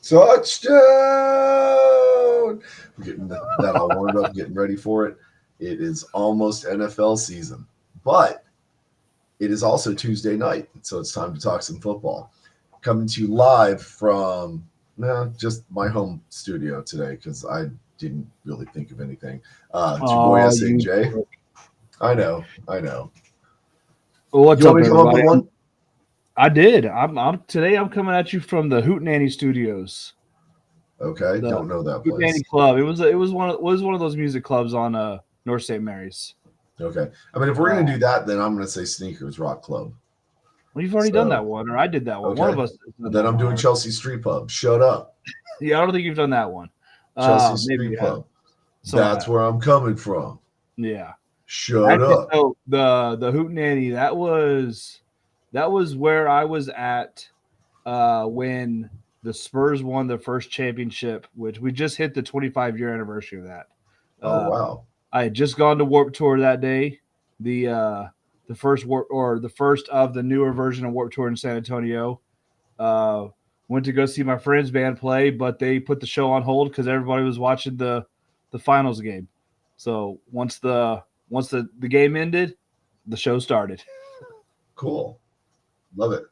Touchdown! We're getting that all warmed up, getting ready for it. It is almost NFL season, but it is also Tuesday night, so it's time to talk some football. Coming to you live from just my home studio today because I didn't really think of anything. It's your boy Oh, you. SAJ. I know, I know. What's You want up, me to come up with everybody? one? I did. I'm today. I'm coming at you from the Hootenanny Studios, Okay, the don't know that Hootenanny place. Club. It was one of those music clubs on North St. Mary's. Okay, I mean if we're gonna Uh, do that, then I'm gonna say Sneakers Rock Club. well, you've already done So that one, or I did that one. One of okay, us has done then that I'm one doing already. Chelsea Street Pub. Shut up, Yeah, I don't think you've done that one. Chelsea Maybe Street you have. Pub. So That's where I'm coming from. yeah. Shut Actually, up. so the Hootenanny that was where I was at when the Spurs won their first championship, which we just hit the 25-year anniversary of that. Oh Uh, wow. I had just gone to Warp Tour that day, the first warp or the first of the newer version of Warp Tour in San Antonio. Uh, Went to go see my friend's band play, but they put the show on hold because everybody was watching the finals game. So once the game ended, the show started. Cool. Love it.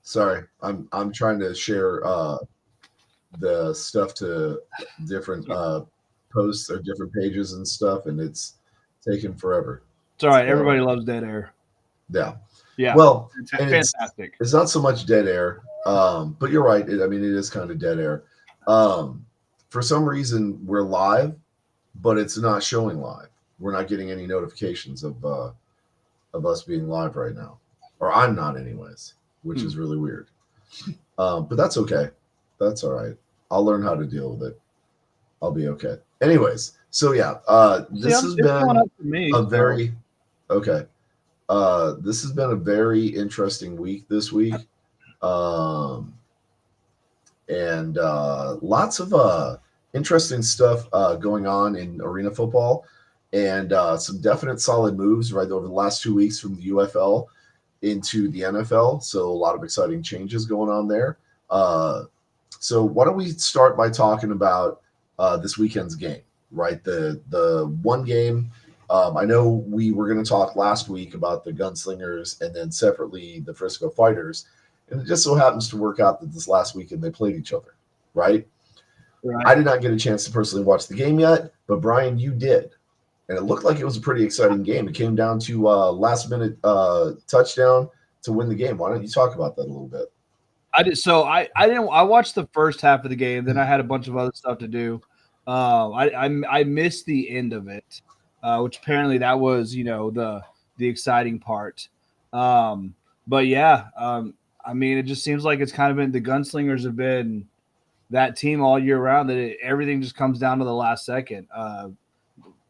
Sorry, I'm trying to share the stuff to different posts or different pages and stuff, and it's taking forever. It's all right. So Everybody loves dead air. yeah. Yeah, Well, and fantastic. it's not so much dead air, but you're right. I mean, it is kind of dead air. Um, for some reason, we're live, but it's not showing live. We're not getting any notifications of us being live right now, or I'm not, anyways, which Hmm. is really weird. But that's okay. That's all right. I'll learn how to deal with it. I'll be okay. Anyways, so yeah, See, this has it's going been up for me. a So very okay. This has been a very interesting week this week, um, and lots of interesting stuff going on in arena football, and some definite solid moves right over the last 2 weeks from the UFL into the NFL. So a lot of exciting changes going on there. Uh, so why don't we start by talking about this weekend's game, right? The one game. I know we were going to talk last week about the Gunslingers and then separately the Frisco Fighters, and it just so happens to work out that this last weekend they played each other, right? right. I did not get a chance to personally watch the game yet, but Brian, you did, and it looked like it was a pretty exciting game. It came down to last minute touchdown to win the game. Why don't you talk about that a little bit? I did. So I didn't. I watched the first half of the game. Then I had a bunch of other stuff to do. I missed the end of it, which apparently that was the exciting part. Um, but yeah, I mean, it just seems like it's kind of been the Gunslingers have been that team all year round. Everything just comes down to the last second.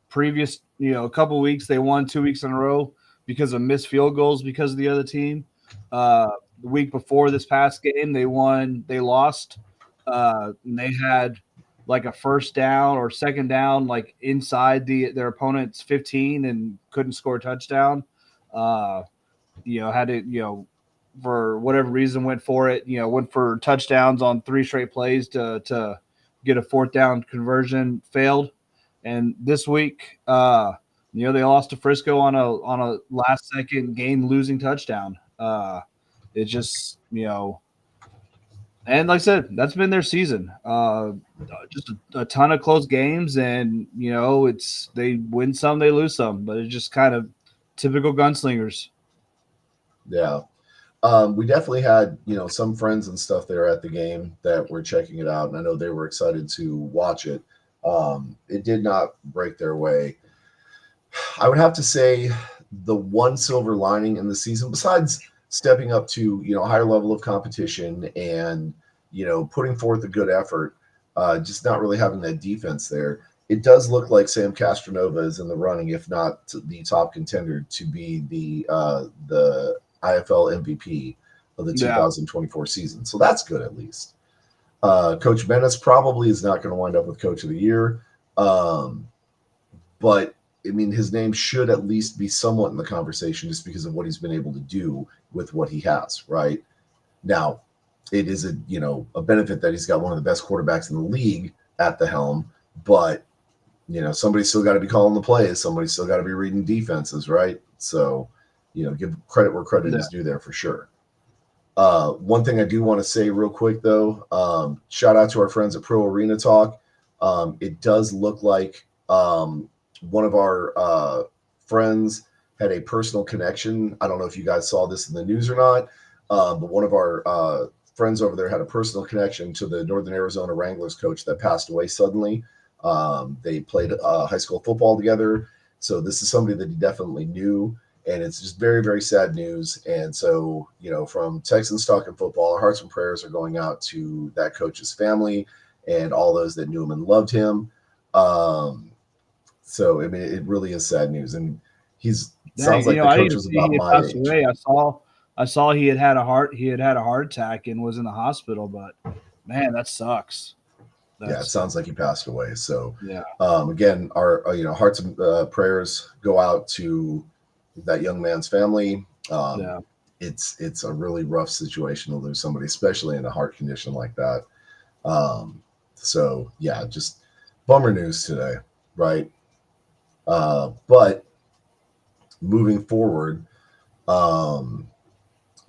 Previous, a couple weeks they won 2 weeks in a row because of missed field goals because of the other team. The week before this past game, they lost. And they had like a first down or second down, like inside their opponent's 15 and couldn't score a touchdown. Uh, had to, for whatever reason went for it, went for touchdowns on three straight plays to get a fourth down conversion, failed. And this week, they lost to Frisco on a last second game losing touchdown. It just and like I said, that's been their season. Just a ton of close games, and it's they win some, they lose some, but it's just kind of typical gunslingers. Yeah. We definitely had, some friends and stuff there at the game that were checking it out, and I know they were excited to watch it. It did not break their way. I would have to say the one silver lining in the season, besides stepping up to, a higher level of competition and, putting forth a good effort, just not really having that defense there. It does look like Sam Castronova is in the running, if not the top contender, to be the IFL MVP of the Yeah, 2024 season. So that's good at least. Coach Menace probably is not going to wind up with Coach of the Year, um, but I mean, his name should at least be somewhat in the conversation just because of what he's been able to do with what he has, right? Now, it is a benefit that he's got one of the best quarterbacks in the league at the helm, but somebody's still got to be calling the plays. Somebody's still got to be reading defenses, right? So, give credit where credit is due there for sure. One thing I do want to say real quick, though, shout out to our friends at Pro Arena Talk. It does look like one of our friends had a personal connection. I don't know if you guys saw this in the news or not, but one of our friends over there had a personal connection to the Northern Arizona Wranglers coach that passed away suddenly. They played high school football together. So this is somebody that he definitely knew. And it's just very, very sad news. And so, from Texans Talking Football, our hearts and prayers are going out to that coach's family and all those that knew him and loved him. So, I mean, it really is sad news. And sounds like the coach was about my age. Away. I saw he had a heart attack and was in the hospital, but man, that sucks. It sounds like he passed away. So, yeah. Again, our hearts and prayers go out to that young man's family. It's a really rough situation to lose somebody, especially in a heart condition like that. So yeah, just bummer news today, right? But moving forward,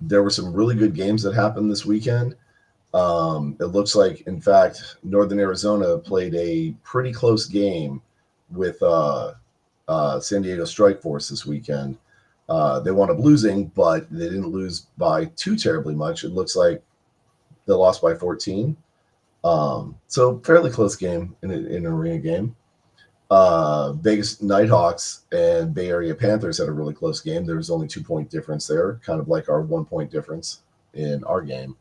there were some really good games that happened this weekend. It looks like, in fact, Northern Arizona played a pretty close game with San Diego Strike Force this weekend. They wound up losing, but they didn't lose by too terribly much. It looks like they lost by 14. So fairly close game in an arena game. Vegas Nighthawks and Bay Area Panthers had a really close game. There was only 2-point difference there, kind of like our 1-point difference in our game.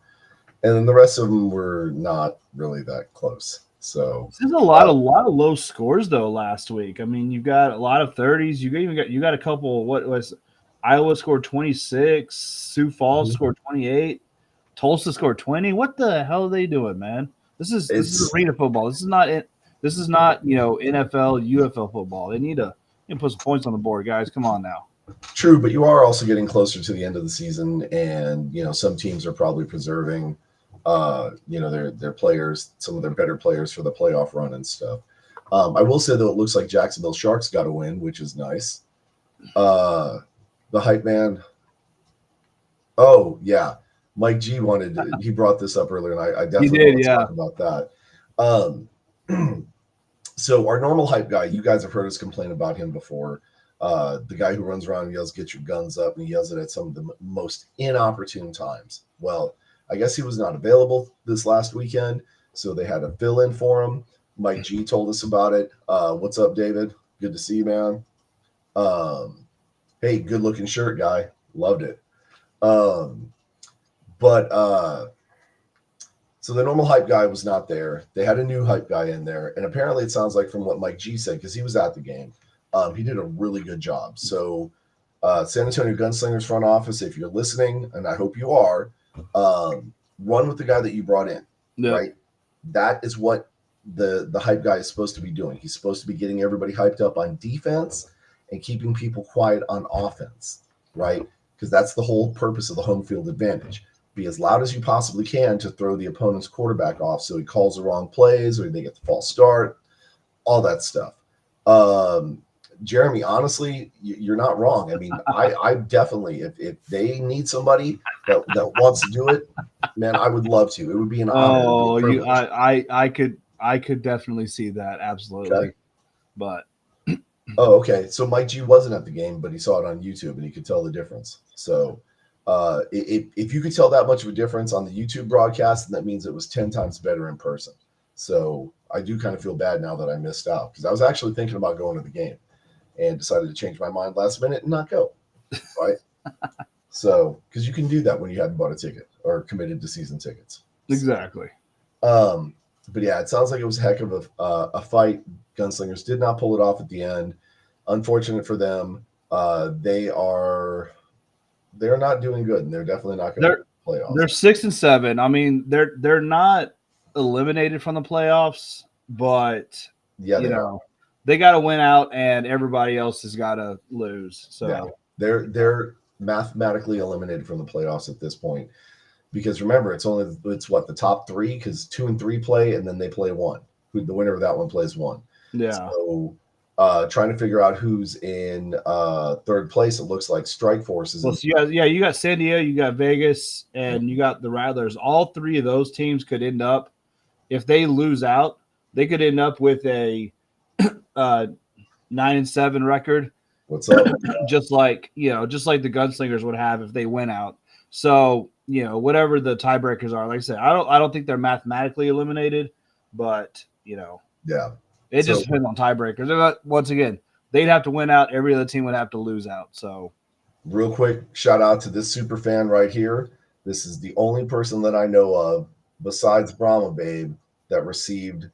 And then the rest of them were not really that close. So there's a lot of low scores though last week. I mean, you've got a lot of 30s. You got a couple. What was Iowa scored 26, Sioux Falls scored 28, Tulsa scored 20. What the hell are they doing, man? This is arena football. This is not NFL, UFL football. They need to put some points on the board, guys. Come on now. True, but you are also getting closer to the end of the season, and some teams are probably preserving their players, some of their better players for the playoff run and stuff. I will say, though, it looks like Jacksonville Sharks got a win, which is nice. The hype man. Oh, yeah. Mike G he brought this up earlier, and I definitely want to talk about that. So our normal hype guy, you guys have heard us complain about him before. The guy who runs around and yells, "Get your guns up," and he yells it at some of the most inopportune times. Well, I guess he was not available this last weekend, so they had a fill in for him. Mike G told us about it. What's up, David? Good to see you, man. Hey, good looking shirt, guy. Loved it. So the normal hype guy was not there. They had a new hype guy in there, and apparently it sounds like from what Mike G said, because he was at the game, he did a really good job. So San Antonio Gunslingers front office, if you're listening, and I hope you are, run with the guy that you brought in, right? That is what the hype guy is supposed to be doing. He's supposed to be getting everybody hyped up on defense and keeping people quiet on offense, right? Because that's the whole purpose of the home field advantage. Be as loud as you possibly can to throw the opponent's quarterback off so he calls the wrong plays or they get the false start, all that stuff. Jeremy, honestly, you're not wrong. I mean, I definitely, if they need somebody that wants to do it, man, I would love to. It would be an honor. Oh, I could definitely see that, absolutely. Okay. But okay. So Mike G wasn't at the game, but he saw it on YouTube and he could tell the difference. So if you could tell that much of a difference on the YouTube broadcast, then that means it was 10 times better in person. So I do kind of feel bad now that I missed out because I was actually thinking about going to the game and decided to change my mind last minute and not go, right? So, because you can do that when you haven't bought a ticket or committed to season tickets. Exactly. But yeah, it sounds like it was a heck of a fight. Gunslingers did not pull it off at the end. Unfortunate for them. They're not doing good, and they're definitely not going to playoffs. They're 6-7. I mean, they're not eliminated from the playoffs, but they got to win out, and everybody else has got to lose. So Yeah, they're mathematically eliminated from the playoffs at this point because remember, it's what the top three because 2 and 3 play, and then they play one. Who the winner of that one plays one. yeah, So trying to figure out who's in third place. It looks like Strike Force is well, in. so you got San Diego, you got Vegas, and you got the Rattlers. All three of those teams could end up, if they lose out, they could end up with a 9-7 record, What's up? just like just like the Gunslingers would have if they went out. So whatever the tiebreakers are, like I said, I don't think they're mathematically eliminated, but Yeah. it So just depends on tiebreakers. Once again, they'd have to win out. Every other team would have to lose out. So real quick, shout out to this super fan right here. This is the only person that I know of besides Brahma Babe that received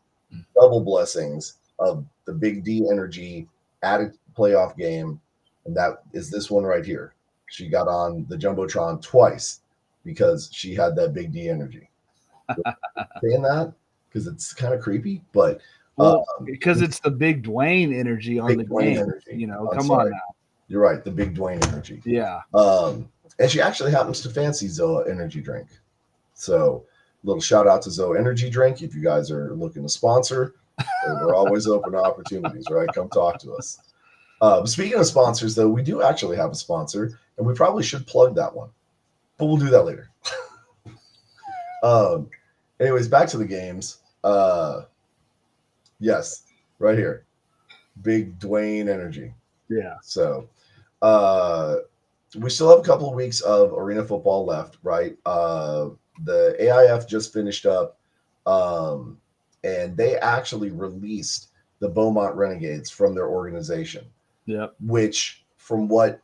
double blessings of the Big D Energy added playoff game, and that is this one right here. She got on the Jumbotron twice because she had that Big D Energy. Saying that because it's kind of creepy, but because it's the big Dwayne energy on Big the Dwayne game. energy. Come on now. You're right, the Big Dwayne energy. Yeah. And she actually happens to fancy Zoa energy drink. So, little shout out to Zoa energy drink. If you guys are looking to sponsor, we're always open to opportunities, right? Come talk to us. Speaking of sponsors, though, we do actually have a sponsor, and we probably should plug that one, but we'll do that later. Anyways, back to the games. Yes, right here, Big Dwayne energy. Yeah. So, we still have a couple of weeks of arena football left, right? The AIF just finished up, and they actually released the Beaumont Renegades from their organization. Yep. Which, from what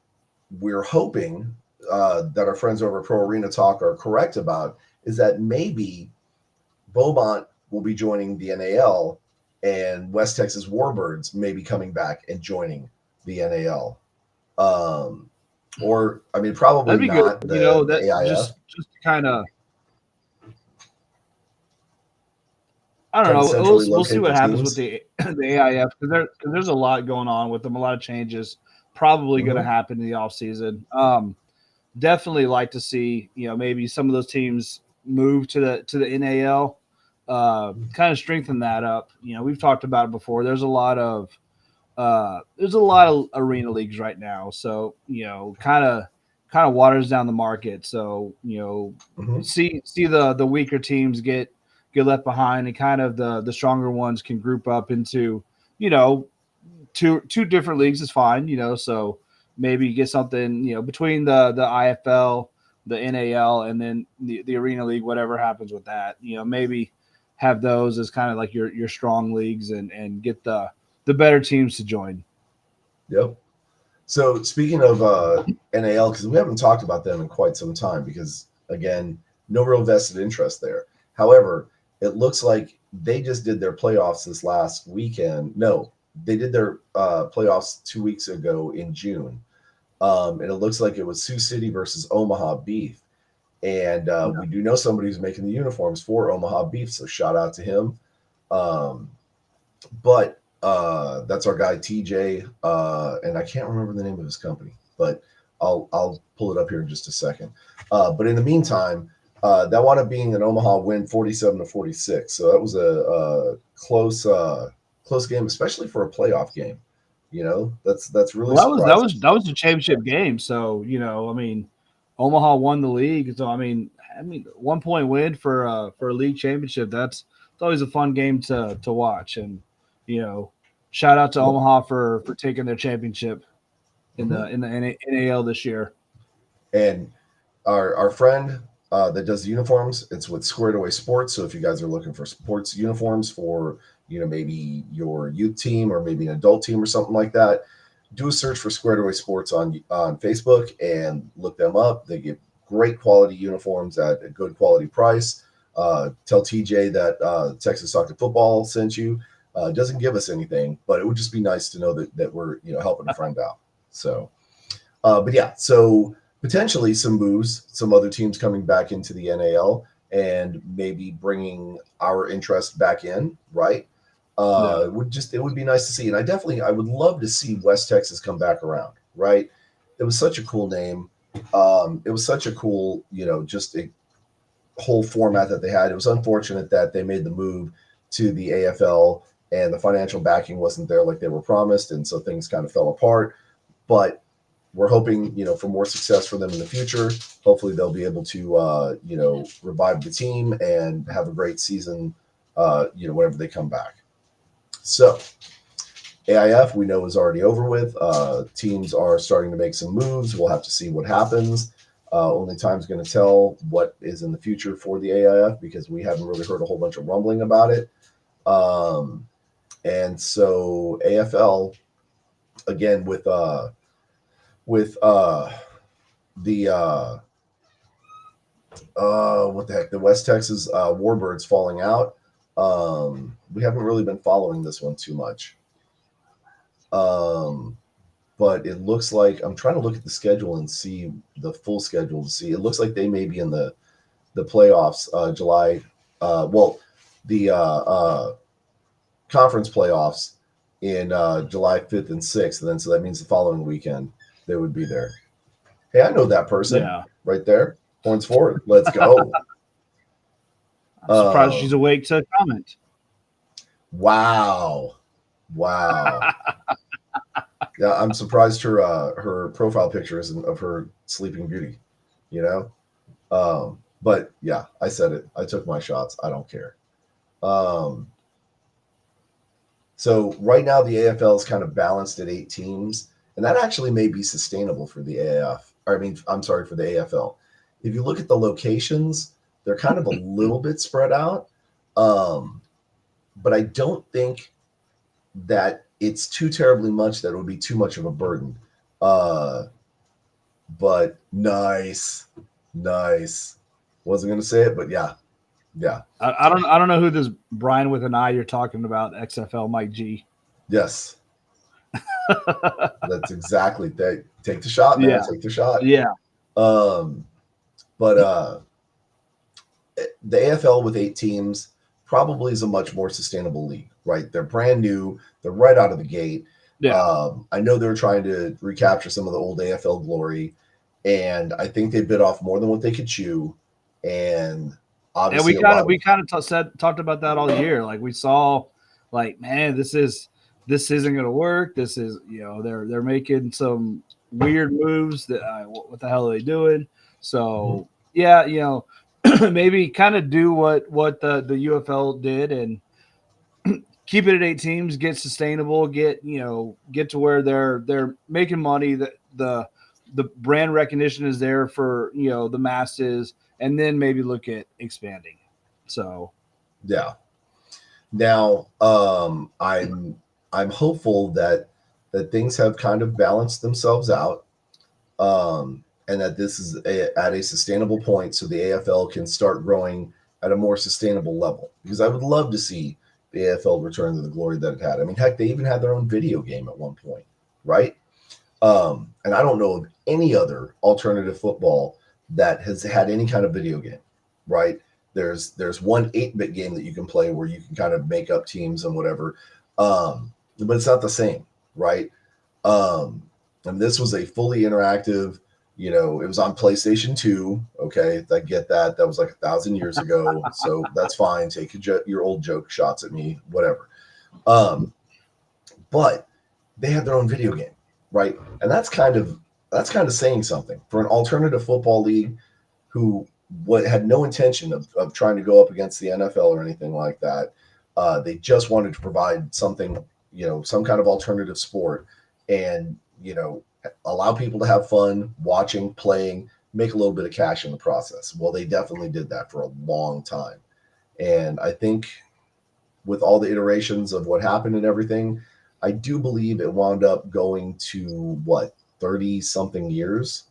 we're hoping that our friends over at Pro Arena Talk are correct about, is that maybe Beaumont will be joining the NAL, and West Texas Warbirds may be coming back and joining the NAL. Or I mean, probably That'd be not good. the That AIF. just kind of. I don't know. We'll see what happens with the AIF because there's a lot going on with them, a lot of changes probably going to happen in the offseason. Definitely like to see maybe some of those teams move to the NAL, kind of strengthen that up. We've talked about it before. There's a lot of arena leagues right now, so kind of waters down the market. So see the weaker teams get left behind, and kind of the stronger ones can group up into two different leagues is fine. So maybe get something between the IFL, the NAL, and then the arena league, whatever happens with that. Maybe have those as kind of like your strong leagues and get the better teams to join. Yep. So speaking of NAL, because we haven't talked about them in quite some time, because again, no real vested interest there. However, it looks like they just did their playoffs this last weekend. No, they did their playoffs 2 weeks ago in June. And it looks like it was Sioux City versus Omaha Beef. And we do know somebody who's making the uniforms for Omaha Beef, so shout out to him. But that's our guy TJ, and I can't remember the name of his company, but I'll pull it up here in just a second. But in the meantime, that wound up being an Omaha win, 47-46. So that was a close game, especially for a playoff game. That's really surprising. That was the championship game. So I mean, Omaha won the league. So I mean, 1 point win for a league championship. It's always a fun game to watch. And shout out to Omaha for taking their championship in the NAL this year. And our friend that does the uniforms, it's with Squared Away Sports. So if you guys are looking for sports uniforms for maybe your youth team or maybe an adult team or something like that, do a search for Squared Away Sports on Facebook and look them up. They give great quality uniforms at a good quality price. Tell TJ that Texas Soccer Football sent you. Doesn't give us anything, but it would just be nice to know that we're helping a friend out. So, but yeah, so potentially some moves, some other teams coming back into the NAL and maybe bringing our interest back in, right? Yeah. It would be nice to see. And I would love to see West Texas come back around, right? It was such a cool name. It was such a cool, just a whole format that they had. It was unfortunate that they made the move to the AFL and the financial backing wasn't there like they were promised. And so things kind of fell apart. But we're hoping, for more success for them in the future. Hopefully they'll be able to, revive the team and have a great season, whenever they come back. So AIF we know is already over with. Teams are starting to make some moves. We'll have to see what happens. Only time's going to tell what is in the future for the AIF because we haven't really heard a whole bunch of rumbling about it. And so AFL again with the what the heck, the West Texas Warbirds falling out. We haven't really been following this one too much. But it looks like I'm trying to look at the schedule and see the full schedule to see. It looks like they may be in the playoffs, July. The conference playoffs in July 5th and 6th, and then so that means the following weekend they would be there. Hey, I know that person right there. Horns forward. Let's go. I'm surprised she's awake to comment. Wow. Yeah, I'm surprised her profile picture isn't of her Sleeping Beauty, But yeah, I said it. I took my shots. I don't care. So right now the AFL is kind of balanced at 8 teams, and that actually may be sustainable for the AAF. I'm sorry, for the AFL. If you look at the locations, they're kind of a little bit spread out. But I don't think that it's too terribly much that it would be too much of a burden. But nice. Wasn't going to say it, but yeah. I don't know who this Brian with an eye you're talking about. XFL Mike G. Yes. That's exactly that. Take the shot, man. Yeah. Take the shot. Yeah. But the AFL with 8 teams probably is a much more sustainable league, right? They're brand new. They're right out of the gate. Yeah. I know they're trying to recapture some of the old AFL glory, and I think they bit off more than what they could chew. And obviously, we kind of talked about that all year. Like we saw, like, man, this isn't going to work. This is, they're making some weird moves that what the hell are they doing? So yeah, maybe kind of do what the UFL did and keep it at 8 teams, get sustainable, get to where they're making money, that the brand recognition is there for the masses, and then maybe look at expanding. So yeah. Now I'm hopeful that things have kind of balanced themselves out, and that this is at a sustainable point so the AFL can start growing at a more sustainable level, because I would love to see the AFL return to the glory that it had. I mean, heck, they even had their own video game at one point, right? And I don't know of any other alternative football that has had any kind of video game, right? There's one 8-bit game that you can play where you can kind of make up teams and whatever, but it's not the same, right? And this was a fully interactive. It was on PlayStation 2. Okay, I get that. That was like 1,000 years ago, so that's fine. Take your old joke shots at me, whatever. But they had their own video game, right? And that's kind of saying something for an alternative football league who had no intention of trying to go up against the NFL or anything like that. They just wanted to provide something, some kind of alternative sport, and allow people to have fun watching, playing, make a little bit of cash in the process. Well, they definitely did that for a long time. And I think with all the iterations of what happened and everything, I do believe it wound up going to 30 something years,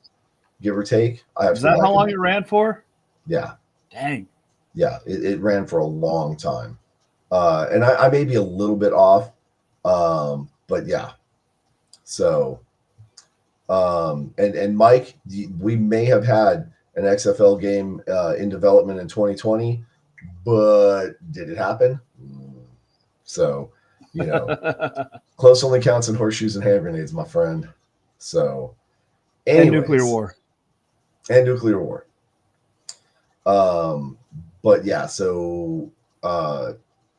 give or take. Is that how long it ran for? Yeah. Dang. Yeah, it ran for a long time. And I may be a little bit off, but yeah. So, and Mike, we may have had an XFL game in development in 2020, but did it happen? So, close only counts in horseshoes and hand grenades, my friend. So, anyways, and nuclear war. And nuclear war. But yeah, so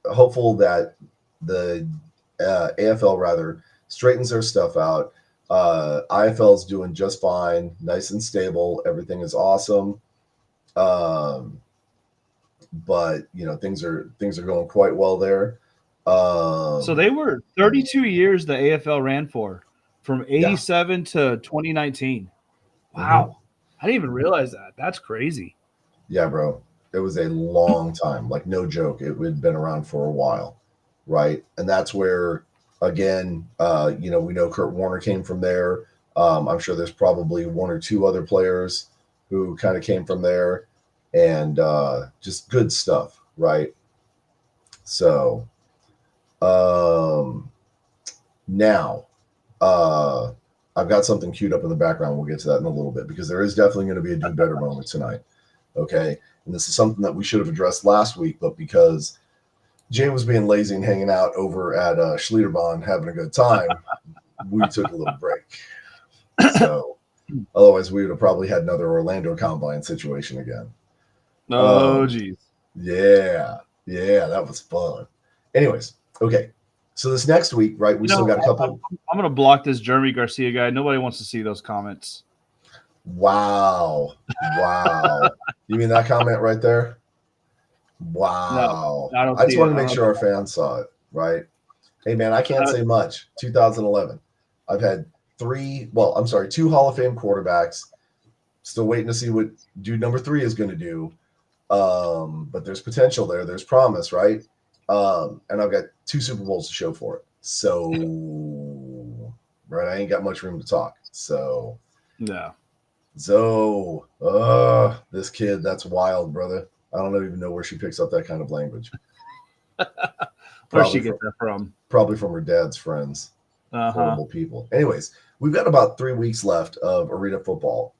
hopeful that the AFL rather straightens their stuff out. IFL is doing just fine, nice and stable. Everything is awesome. But things are going quite well there. So they were 32 years the AFL ran for, from 87 to 2019. Wow. I didn't even realize that. That's crazy. Yeah, bro. It was a long time. Like, no joke. It had been around for a while, right? And that's where, again, we know Kurt Warner came from there. I'm sure there's probably one or two other players who kind of came from there, and just good stuff, right? So, now, I've got something queued up in the background. We'll get to that in a little bit, because there is definitely going to be a do better moment tonight. Okay. And this is something that we should have addressed last week, but because Jay was being lazy and hanging out over at Schlitterbahn having a good time, we took a little break. So otherwise we would have probably had another Orlando Combine situation again. Oh, geez. Yeah, that was fun. Anyways, okay. So this next week, right, we still got a couple. I'm going to block this Jeremy Garcia guy. Nobody wants to see those comments. Wow. You mean that comment right there? Wow. No, I just want to make sure our fans saw it, right? Hey, man, I can't say much. 2011. I've had two Hall of Fame quarterbacks. Still waiting to see what dude number 3 is going to do. But there's potential there. There's promise, right? And I've got 2 Super Bowls to show for it. So, right, I ain't got much room to talk. So, no. So, this kid, that's wild, brother. I don't even know where she picks up that kind of language. Where'd she get that from? Probably from her dad's friends. Horrible people. Anyways, we've got about 3 weeks left of arena football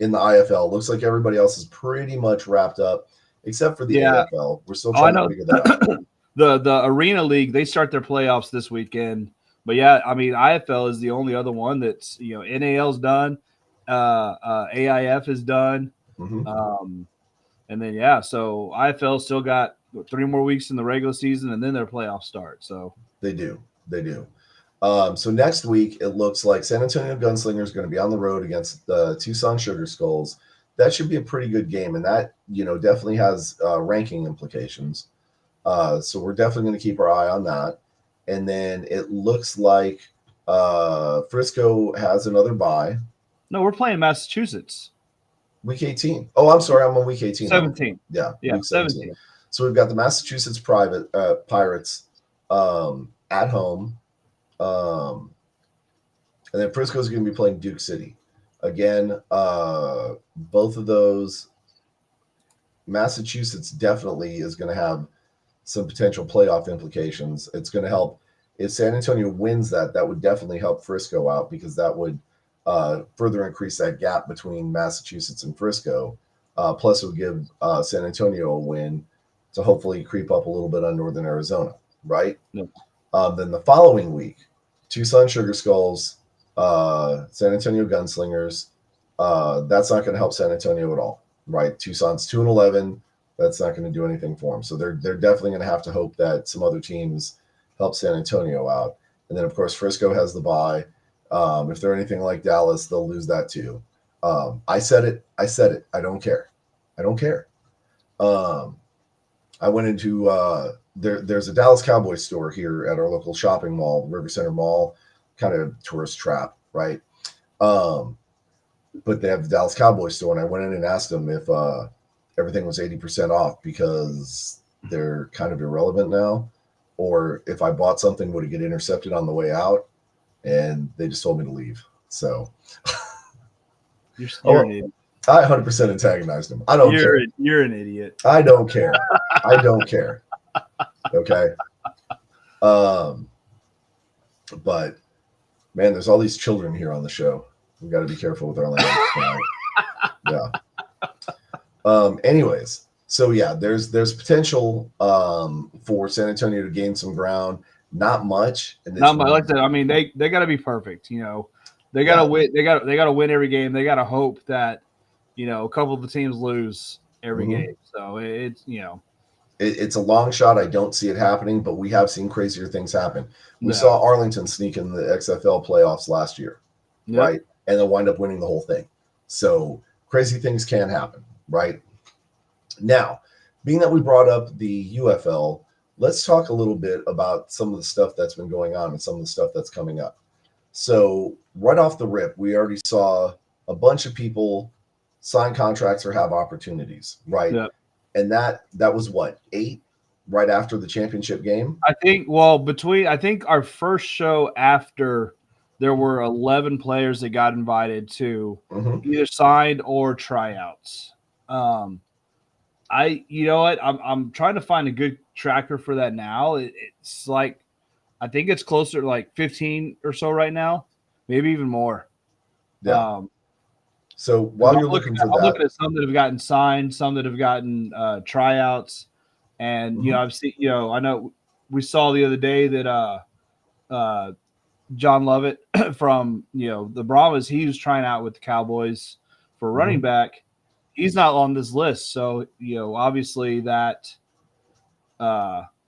in the IFL. Looks like everybody else is pretty much wrapped up, except for the AFL. We're still trying to figure that out. The Arena League, they start their playoffs this weekend. But yeah, I mean, IFL is the only other one that's, NAL's done. AIF is done. And then, so IFL still got 3 more weeks in the regular season, and then their playoffs start. So they do. So next week, it looks like San Antonio Gunslinger is going to be on the road against the Tucson Sugar Skulls. That should be a pretty good game, and that definitely has ranking implications. So we're definitely going to keep our eye on that. And then it looks like Frisco has another bye. No, we're playing Massachusetts. Week 18. Oh, I'm sorry. I'm on week 18. 17. Yeah, week 17. So we've got the Massachusetts Pirates at home. And then Frisco's going to be playing Duke City. Again, both of those, Massachusetts definitely is going to have some potential playoff implications. It's going to help. If San Antonio wins that would definitely help Frisco out, because that would further increase that gap between Massachusetts and Frisco. Plus, it would give San Antonio a win to hopefully creep up a little bit on Northern Arizona, right? Yep. Then the following week, Tucson Sugar Skulls, San Antonio Gunslingers. That's not going to help San Antonio at all, right? Tucson's 2-11. That's not going to do anything for them. So they're definitely going to have to hope that some other teams help San Antonio out. And then, of course, Frisco has the bye. If they're anything like Dallas, they'll lose that too. I said it. I don't care. I went into there's a Dallas Cowboys store here at our local shopping mall, River Center Mall, kind of tourist trap, right? But they have the Dallas Cowboys store, and I went in and asked them if everything was 80% off, because they're kind of irrelevant now, or if I bought something, would it get intercepted on the way out? And they just told me to leave. So you're an idiot. I 100% antagonized them. I don't care. You're an idiot. I don't care. Okay. But man, there's all these children here on the show. We got to be careful with our language tonight. Yeah. Anyways, So yeah, there's potential for San Antonio to gain some ground. Not much, and it's Not much, like I said. I mean, they got to be perfect. They got to yeah. win. They got to win every game. They got to hope that a couple of the teams lose every Mhm. game. So it's It's a long shot. I don't see it happening, but we have seen crazier things happen. We yeah, saw Arlington sneak in the XFL playoffs last year, yep. right? And then wind up winning the whole thing. So crazy things can happen, right? Now, being that we brought up the UFL, let's talk a little bit about some of the stuff that's been going on and some of the stuff that's coming up. So, right off the rip, we already saw a bunch of people sign contracts or have opportunities, right? Yep. And that was what, 8 right after the championship game? I think. Well, I think our first show after there were 11 players that got invited to Hmm. either signed or tryouts. Um, you know what? I'm trying to find a good tracker for that now. It's like I think it's closer to like 15 or so right now, maybe even more. Yeah. Um, So because while you're looking for I'm looking that, at some that have gotten signed, some that have gotten tryouts, and mhm, I've seen I know we saw the other day that uh, John Lovett from the Brahmas, he was trying out with the Cowboys for running mhm, back. He's not on this list, so obviously that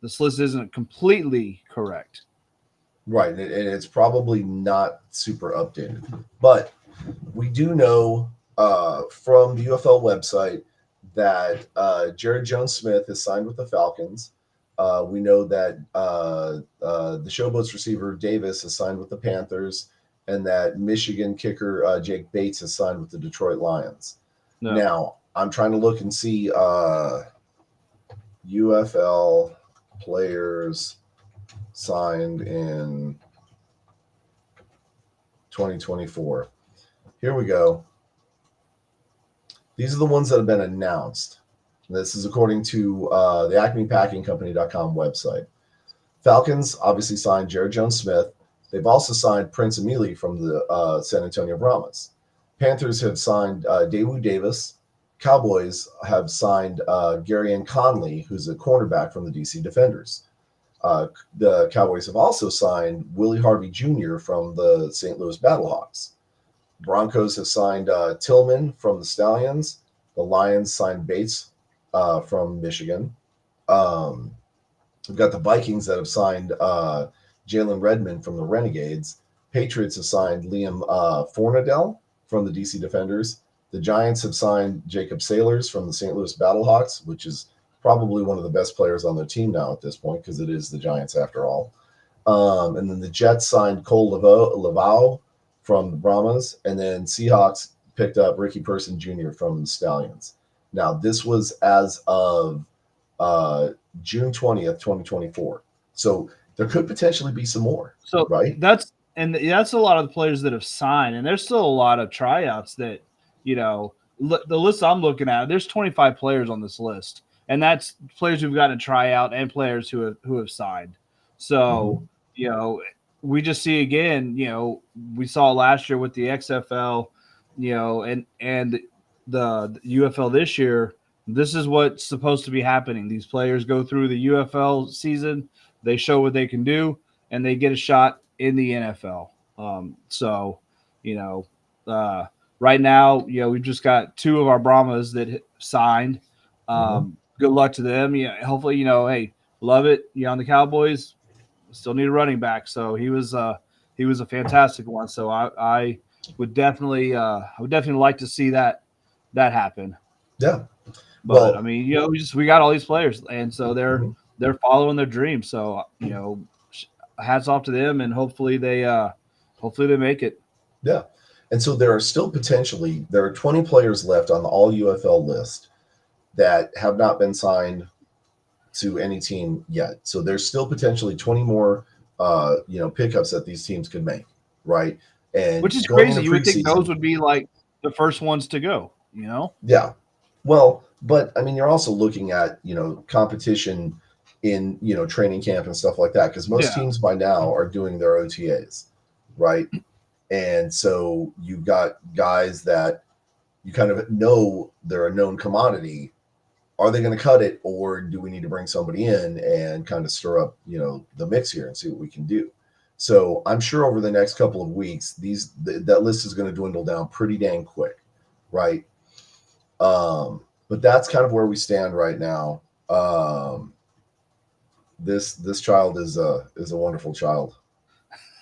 this list isn't completely correct. right, and it's probably not super updated, but we do know from the UFL website that Jared Jones Smith is signed with the Falcons. We know that the Showboats receiver Davis is signed with the Panthers, and that Michigan kicker Jake Bates is signed with the Detroit Lions. No, Now, I'm trying to look and see UFL players signed in 2024. Here we go. These are the ones that have been announced. This is according to the AcmePackingCompany.com website. Falcons obviously signed Jared Jones Smith. They've also signed Prince Emili from the San Antonio Brahmas. Panthers have signed Daewoo Davis. Cowboys have signed Gary Ann Conley, who's a cornerback from the DC Defenders. The Cowboys have also signed Willie Harvey Jr. from the St. Louis Battlehawks. Broncos have signed Tillman from the Stallions. The Lions signed Bates from Michigan. Um, we've got the Vikings that have signed Jalen Redmond from the Renegades. Patriots have signed Liam Fornadell from the DC Defenders. The Giants have signed Jacob Sailors from the St. Louis Battlehawks, which is probably one of the best players on their team now at this point because it is the Giants after all. And then the Jets signed Cole Lavau from the Brahmas, and then Seahawks picked up Ricky Person Jr. from the Stallions. Now, this was as of uh, June 20th, 2024. So there could potentially be some more, so right? that's a lot of the players that have signed, and there's still a lot of tryouts that the list I'm looking at. There's 25 players on this list, and that's players who've gotten a tryout and players who have signed. So Mhm. you know, we just see again. We saw last year with the XFL, and the UFL this year. This is what's supposed to be happening. These players go through the UFL season, they show what they can do, and they get a shot in the NFL. So, you know, uh, right now, we've just got two of our Brahmas that signed. Mhm. Good luck to them. Yeah, hopefully, hey, love it. On the Cowboys, still need a running back. So he was a fantastic one. So I would definitely like to see that happen. Yeah. But I Well, mean, we got all these players, and so they're mhm. they're following their dreams. So hats off to them, and hopefully they make it. Yeah. And so there are 20 players left on the all UFL list that have not been signed to any team yet. So there's still potentially 20 more pickups that these teams could make, right? And Which is going crazy. into You would think those preseason, would be like the first ones to go. yeah. Well, but I mean, you're also looking at, competition in, training camp and stuff like that because most Yeah. teams by now are doing their OTAs, right? And so you've got guys that you kind of know they're a known commodity are they going to cut it, or do we need to bring somebody in and kind of stir up, the mix here and see what we can do? So I'm sure over the next couple of weeks, that list is going to dwindle down pretty dang quick, right? But that's kind of where we stand right now. This child is a wonderful child.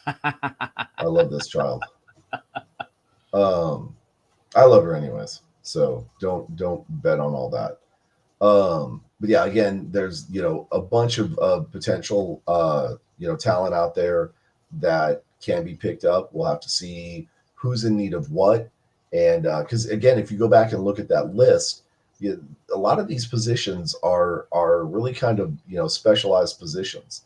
I love this child. I love her anyways. So don't bet on all that. But yeah, again, there's a bunch of potential talent out there that can be picked up. We'll have to see who's in need of what, and because again, if you go back and look at that list, a lot of these positions are really kind of specialized positions.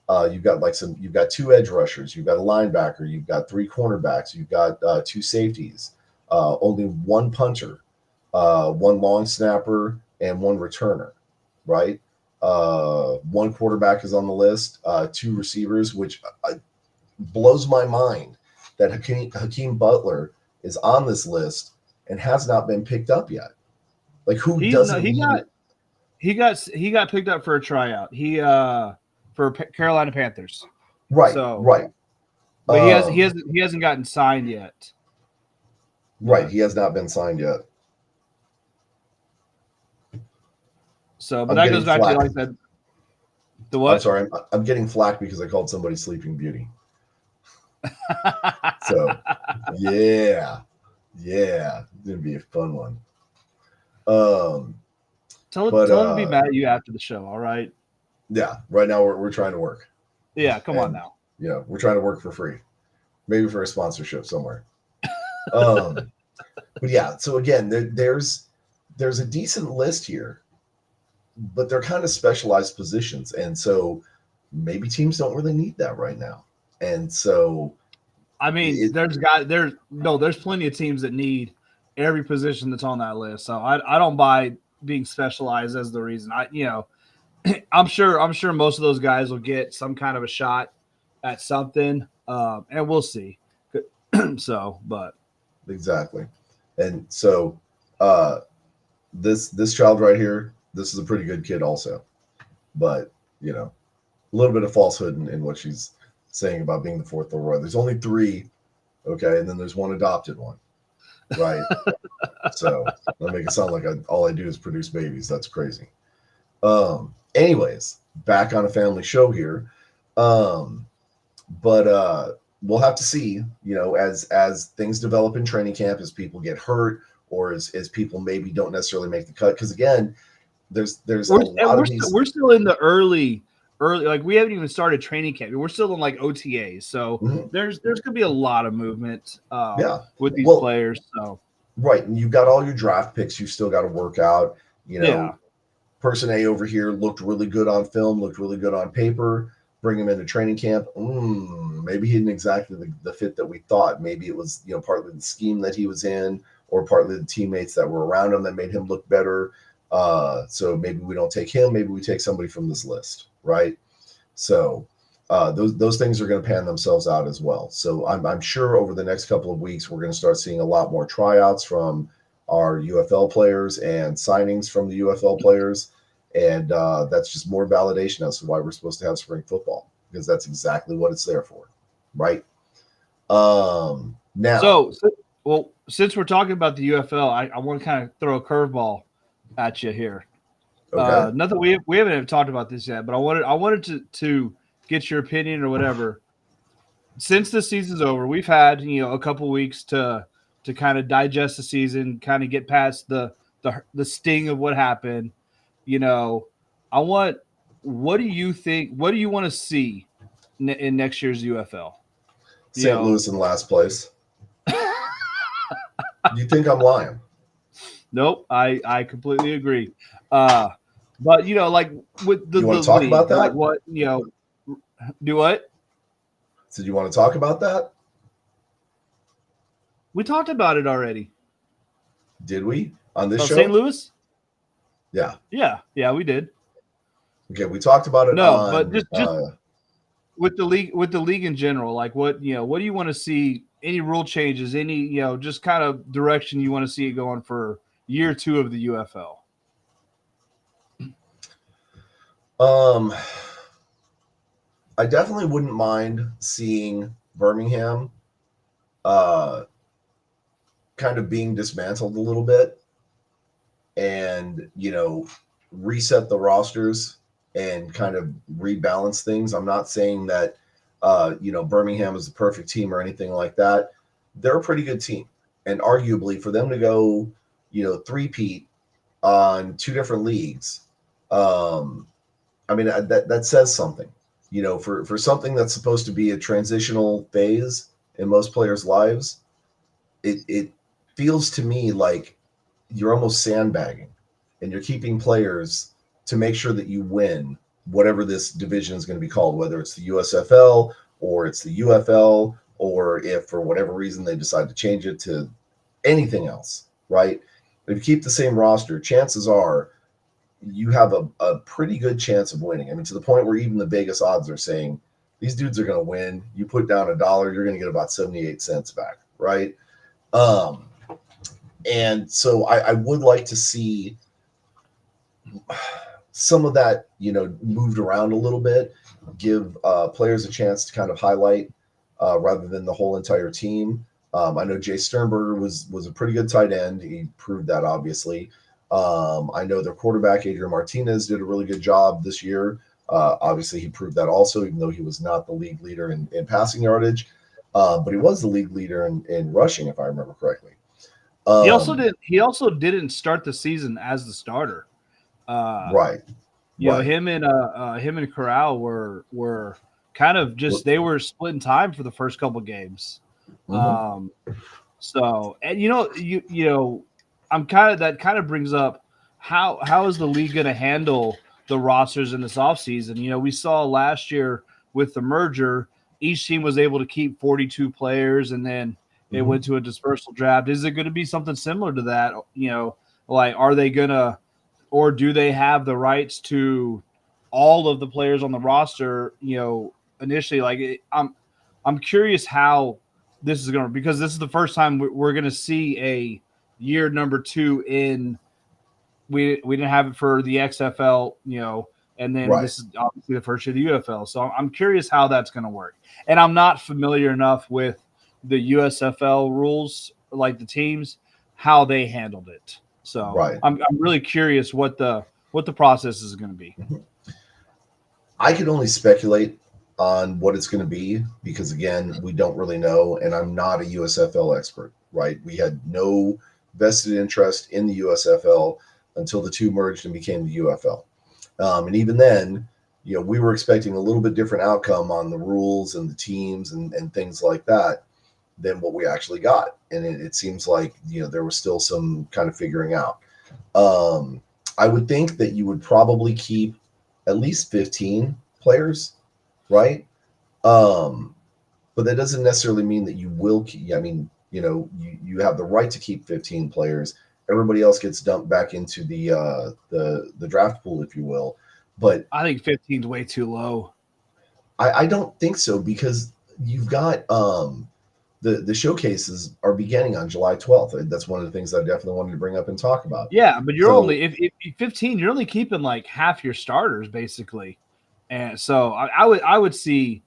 You've got two edge rushers, you've got a linebacker, you've got three cornerbacks, you've got two safeties, only one punter, one long snapper, and one returner, right? One quarterback is on the list, two receivers, which blows my mind that Hakeem Butler is on this list and has not been picked up yet. Like, who doesn't need it? He got picked up for a tryout. For Carolina Panthers. Right. So, right. But he hasn't gotten signed yet. Right. He has not been signed yet. So, but that goes back to like that. The what? I'm sorry. I'm getting flack because I called somebody Sleeping Beauty. So, yeah. It's gonna be a fun one. Tell him to be mad at you after the show. All right. Yeah. Right now we're trying to work. Yeah. Come on now. Yeah, we're trying to work for free, maybe for a sponsorship somewhere. But yeah. So again, there's a decent list here, but they're kind of specialized positions, and so maybe teams don't really need that right now. And so, I mean, there's plenty of teams that need every position that's on that list. So I don't buy being specialized as the reason. I'm sure most of those guys will get some kind of a shot at something, and we'll see. So, but exactly, and so this child right here, this is a pretty good kid also, but a little bit of falsehood in what she's saying about being the fourth Leroy. There's only three, okay, and then there's one adopted one, right? So that make it sound like all I do is produce babies. That's crazy. Anyways, back on a family show here, but we'll have to see, as things develop in training camp, as people get hurt, or as people maybe don't necessarily make the cut, because again, there's a lot of these. We're still in the early, like we haven't even started training camp. We're still in like OTAs, so there's gonna be a lot of movement. With these players. So right, and you've got all your draft picks. You still got to work out. Yeah. Person A over here looked really good on film, looked really good on paper. Bring him into training camp. Maybe he didn't exactly the fit that we thought. Maybe it was partly the scheme that he was in, or partly the teammates that were around him that made him look better. So maybe we don't take him. Maybe we take somebody from this list, right? So those things are going to pan themselves out as well. So I'm sure over the next couple of weeks we're going to start seeing a lot more tryouts from our UFL players and signings from the UFL players, and that's just more validation as to why we're supposed to have spring football, because that's exactly what it's there for, right? Now, since we're talking about the UFL, I want to kind of throw a curveball at you here. Okay. Nothing we haven't even talked about this yet, but I wanted to get your opinion or whatever. Since the season's over, we've had a couple weeks to kind of digest the season, kind of get past the sting of what happened. What do you think? What do you want to see in next year's UFL? St. Louis in last place. You think I'm lying? Nope, I completely agree. But like with the, you want the to talk league, about that? like what do what? So you want to talk about that? We talked about it already. Did we on this show? St. Louis? Yeah, we did. Okay, we talked about it. But just with the league in general, like what do you want to see? Any rule changes? Any just kind of direction you want to see it going for year 2 of the UFL? Um, I definitely wouldn't mind seeing Birmingham uh, kind of being dismantled a little bit and, reset the rosters and kind of rebalance things. I'm not saying that, Birmingham is the perfect team or anything like that. They're a pretty good team. And arguably for them to go, three-peat on two different leagues, um, I mean, that says something. For something that's supposed to be a transitional phase in most players' lives, it feels to me like you're almost sandbagging and you're keeping players to make sure that you win whatever this division is going to be called, whether it's the USFL or it's the UFL, or if for whatever reason they decide to change it to anything else, right? If you keep the same roster, chances are you have a pretty good chance of winning. I mean, to the point where even the Vegas odds are saying these dudes are going to win. You put down $1, you're going to get about 78 cents back, right? Um, and so I would like to see some of that, moved around a little bit, give players a chance to kind of highlight rather than the whole entire team. I know Jay Sternberger was a pretty good tight end. He proved that, obviously. I know their quarterback, Adrian Martinez, did a really good job this year. Obviously, he proved that also, even though he was not the league leader in passing yardage. But he was the league leader in rushing, if I remember correctly. He also did. He also didn't start the season as the starter. Right. Right. Him and Corral were kind of just they were splitting time for the first couple games. Mm-hmm. So and I'm kind of brings up how is the league going to handle the rosters in this offseason? We saw last year with the merger, each team was able to keep 42 players, and then it went to a dispersal draft. Is it going to be something similar to that? Like are they going to, or do they have the rights to all of the players on the roster? Initially, I'm curious how this is going to, because this is the first time we're going to see a year number 2 in. We didn't have it for the XFL, and then Right. this is obviously the first year of the UFL. So I'm curious how that's going to work. And I'm not familiar enough with the USFL rules, like the teams, how they handled it. So Right. I'm really curious what the process is going to be. I can only speculate on what it's going to be because, again, we don't really know, and I'm not a USFL expert, right? We had no vested interest in the USFL until the two merged and became the UFL. And even then, we were expecting a little bit different outcome on the rules and the teams and things like that than what we actually got. And it seems like, there was still some kind of figuring out. I would think that you would probably keep at least 15 players, right? But that doesn't necessarily mean that you will keep. I mean, you have the right to keep 15 players. Everybody else gets dumped back into the draft pool, if you will. But I think 15 is way too low. I don't think so, because you've got the showcases are beginning on July 12th. That's one of the things I definitely wanted to bring up and talk about. Yeah, but you're only if 15, you're only keeping like half your starters basically, and so I would see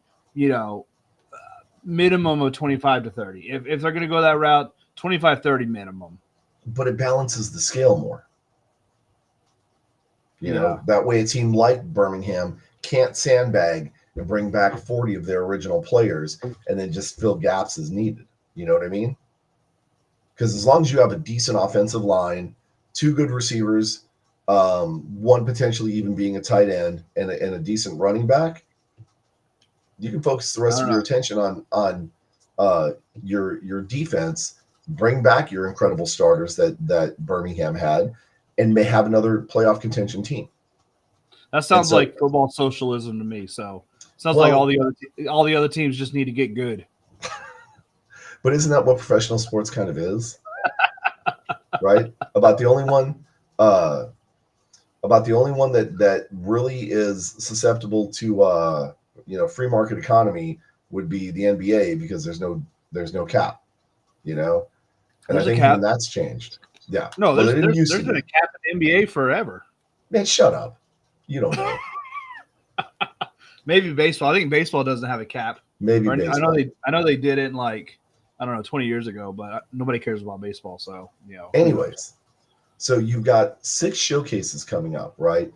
minimum of 25 to 30 if they're going to go that route, 25-30 minimum. But it balances the scale more. That way a team like Birmingham can't sandbag and bring back 40 of their original players and then just fill gaps as needed. You know what I mean? Because as long as you have a decent offensive line, 2 good receivers, one potentially even being a tight end, and a decent running back, you can focus the rest of your attention on your defense, bring back your incredible starters that Birmingham had, and may have another playoff contention team. That sounds like football socialism to me. So it sounds like all the other teams just need to get good. But isn't that what professional sports kind of is? Right? About the only one that really is susceptible to free market economy would be the NBA, because there's no cap, and I think even that's changed. Yeah. No, there's been a cap in the NBA forever. Man, shut up. You don't know. Maybe baseball. I think baseball doesn't have a cap. Maybe Or baseball. I know they did it in like I don't know 20 years ago, but nobody cares about baseball. So who knows? Anyways, so you've got 6 showcases coming up, right?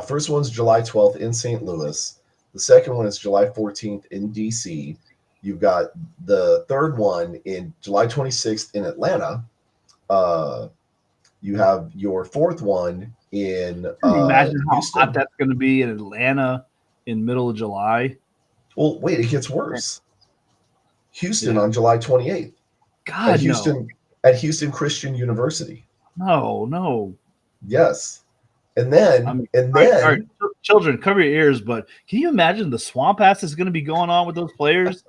First one's July 12th in St. Louis. The second one is July 14th in DC. You've got the third one in July 26th in Atlanta. Uh, you have your fourth one in Can you imagine how hot Houston. that's going to be in Atlanta in middle of July? Well, wait, it gets worse. Houston Yeah. on July 28th at God no, Houston Christian University. no. Yes. And I then mean, and all right, then children, cover your ears. But can you imagine the swamp ass is going to be going on with those players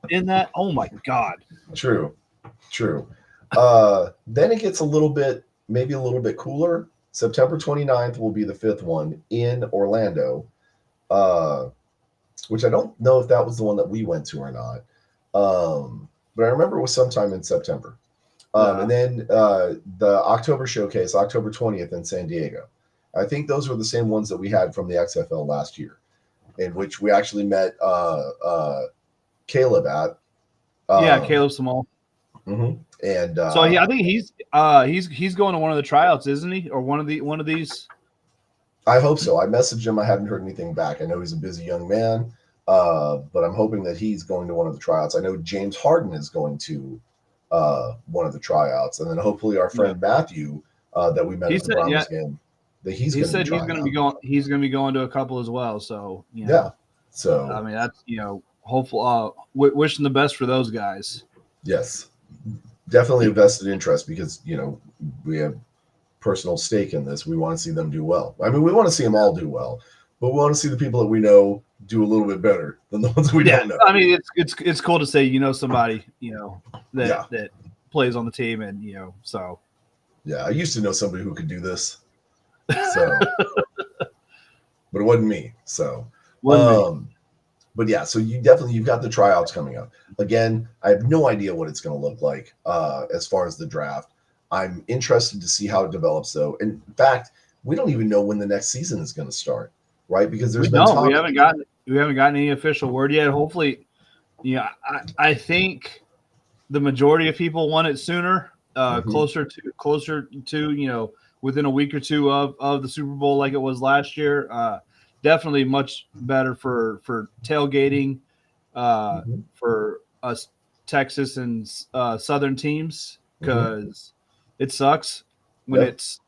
in that? Oh my God! true. True. Then it gets maybe a little bit cooler. September 29th will be the fifth one in Orlando, uh, which I don't know if that was the one that we went to or not. But I remember it was sometime in September. And then the October showcase, October 20th in San Diego. I think those were the same ones that we had from the XFL last year, in which we actually met Caleb at. Yeah, Um, Caleb Small. mhm. And So I think he's going to one of the tryouts, isn't he? Or one of these. I hope so. I messaged him. I haven't heard anything back. I know he's a busy young man, but I'm hoping that he's going to one of the tryouts. I know James Harden is going to one of the tryouts, and then hopefully our Yeah. friend Matthew that we met He at the said, yeah, Browns game, that he's he going to be said he's trying going to out. be going. He's going to be going to a couple as well. So Yeah. I So mean that's hopeful. Wishing the best for those guys. yes, definitely a vested interest because we have personal stake in this. We want to see them do well. I mean, we want to see them all do well, but we want to see the people that we know do a little bit better than the ones we don't know. I mean, it's cool to say somebody that that plays on the team, and so Yeah, I used to know somebody who could do this, so but it wasn't me. So, wasn't me. but yeah, so you've got the tryouts coming up. Again, I have no idea what it's going to look like as far as the draft. I'm interested to see how it develops, though. In fact, we don't even know when the next season is going to start, right? Because there's been talk. We haven't gotten any official word yet. Hopefully, I think the majority of people want it sooner, closer to within a week or two of the Super Bowl, like it was last year. Definitely much better for tailgating for us Texas and Southern teams because it sucks when Yep. it's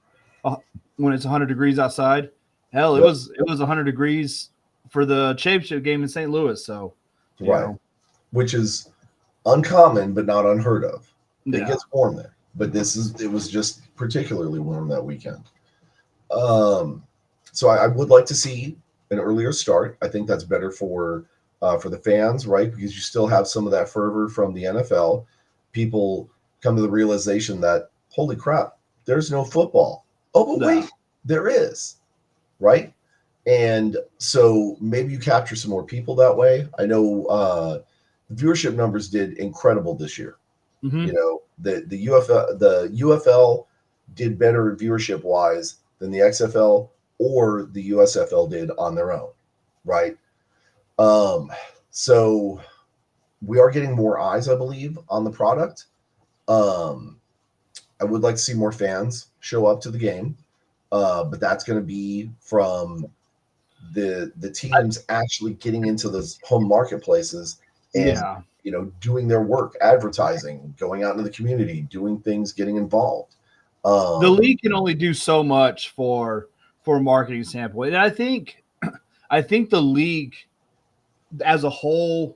100 degrees outside. Hell, Yep. it was 100 degrees for the championship game in St. Louis. So Right, which is uncommon but not unheard of. It yeah. gets warm there, but it was just particularly warm that weekend. So I would like to see an earlier start. I think that's better for the fans, right? Because you still have some of that fervor from the NFL. People come to the realization that holy crap, there's no football. Oh, but wait, there is, right? And so maybe you capture some more people that way. I know the viewership numbers did incredible this year. Mm-hmm. The UFL did better viewership wise than the XFL or the USFL did on their own, right? So we are getting more eyes, I believe, on the product. I would like to see more fans show up to the game, but that's going to be from the teams actually getting into those home marketplaces and doing their work, advertising, going out into the community, doing things, getting involved. The league can only do so much for a marketing standpoint, and I think the league as a whole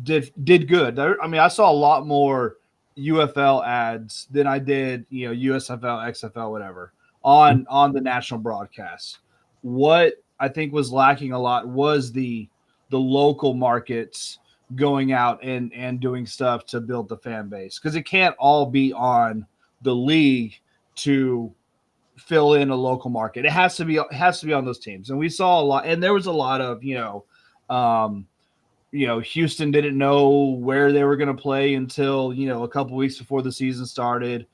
did good. I mean, I saw a lot more UFL ads than I did, USFL, XFL, whatever on the national broadcast. What I think was lacking a lot was the local markets going out and doing stuff to build the fan base, because it can't all be on the league to fill in a local market. It has to be on those teams. And we saw a lot, and there was a lot of Houston didn't know where they were going to play until a couple weeks before the season started.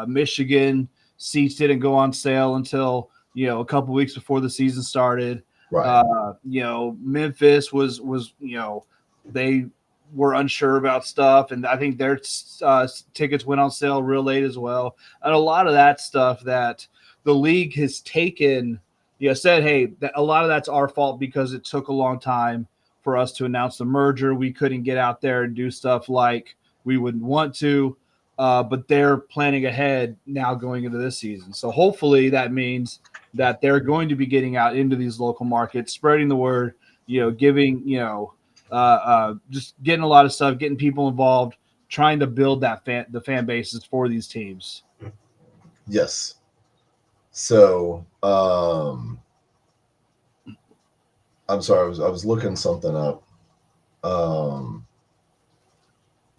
Michigan seats didn't go on sale until a couple weeks before the season started. Right. Memphis was they were unsure about stuff, and I think their tickets went on sale real late as well. And a lot of that stuff that the league has taken, said, hey, a lot of that's our fault because it took a long time for us to announce the merger. We couldn't get out there and do stuff like we would want to. But they're planning ahead now going into this season. So hopefully that means that they're going to be getting out into these local markets, spreading the word, giving, just getting a lot of stuff, getting people involved, trying to build the fan bases for these teams. Yes. So, I'm sorry, I was looking something up.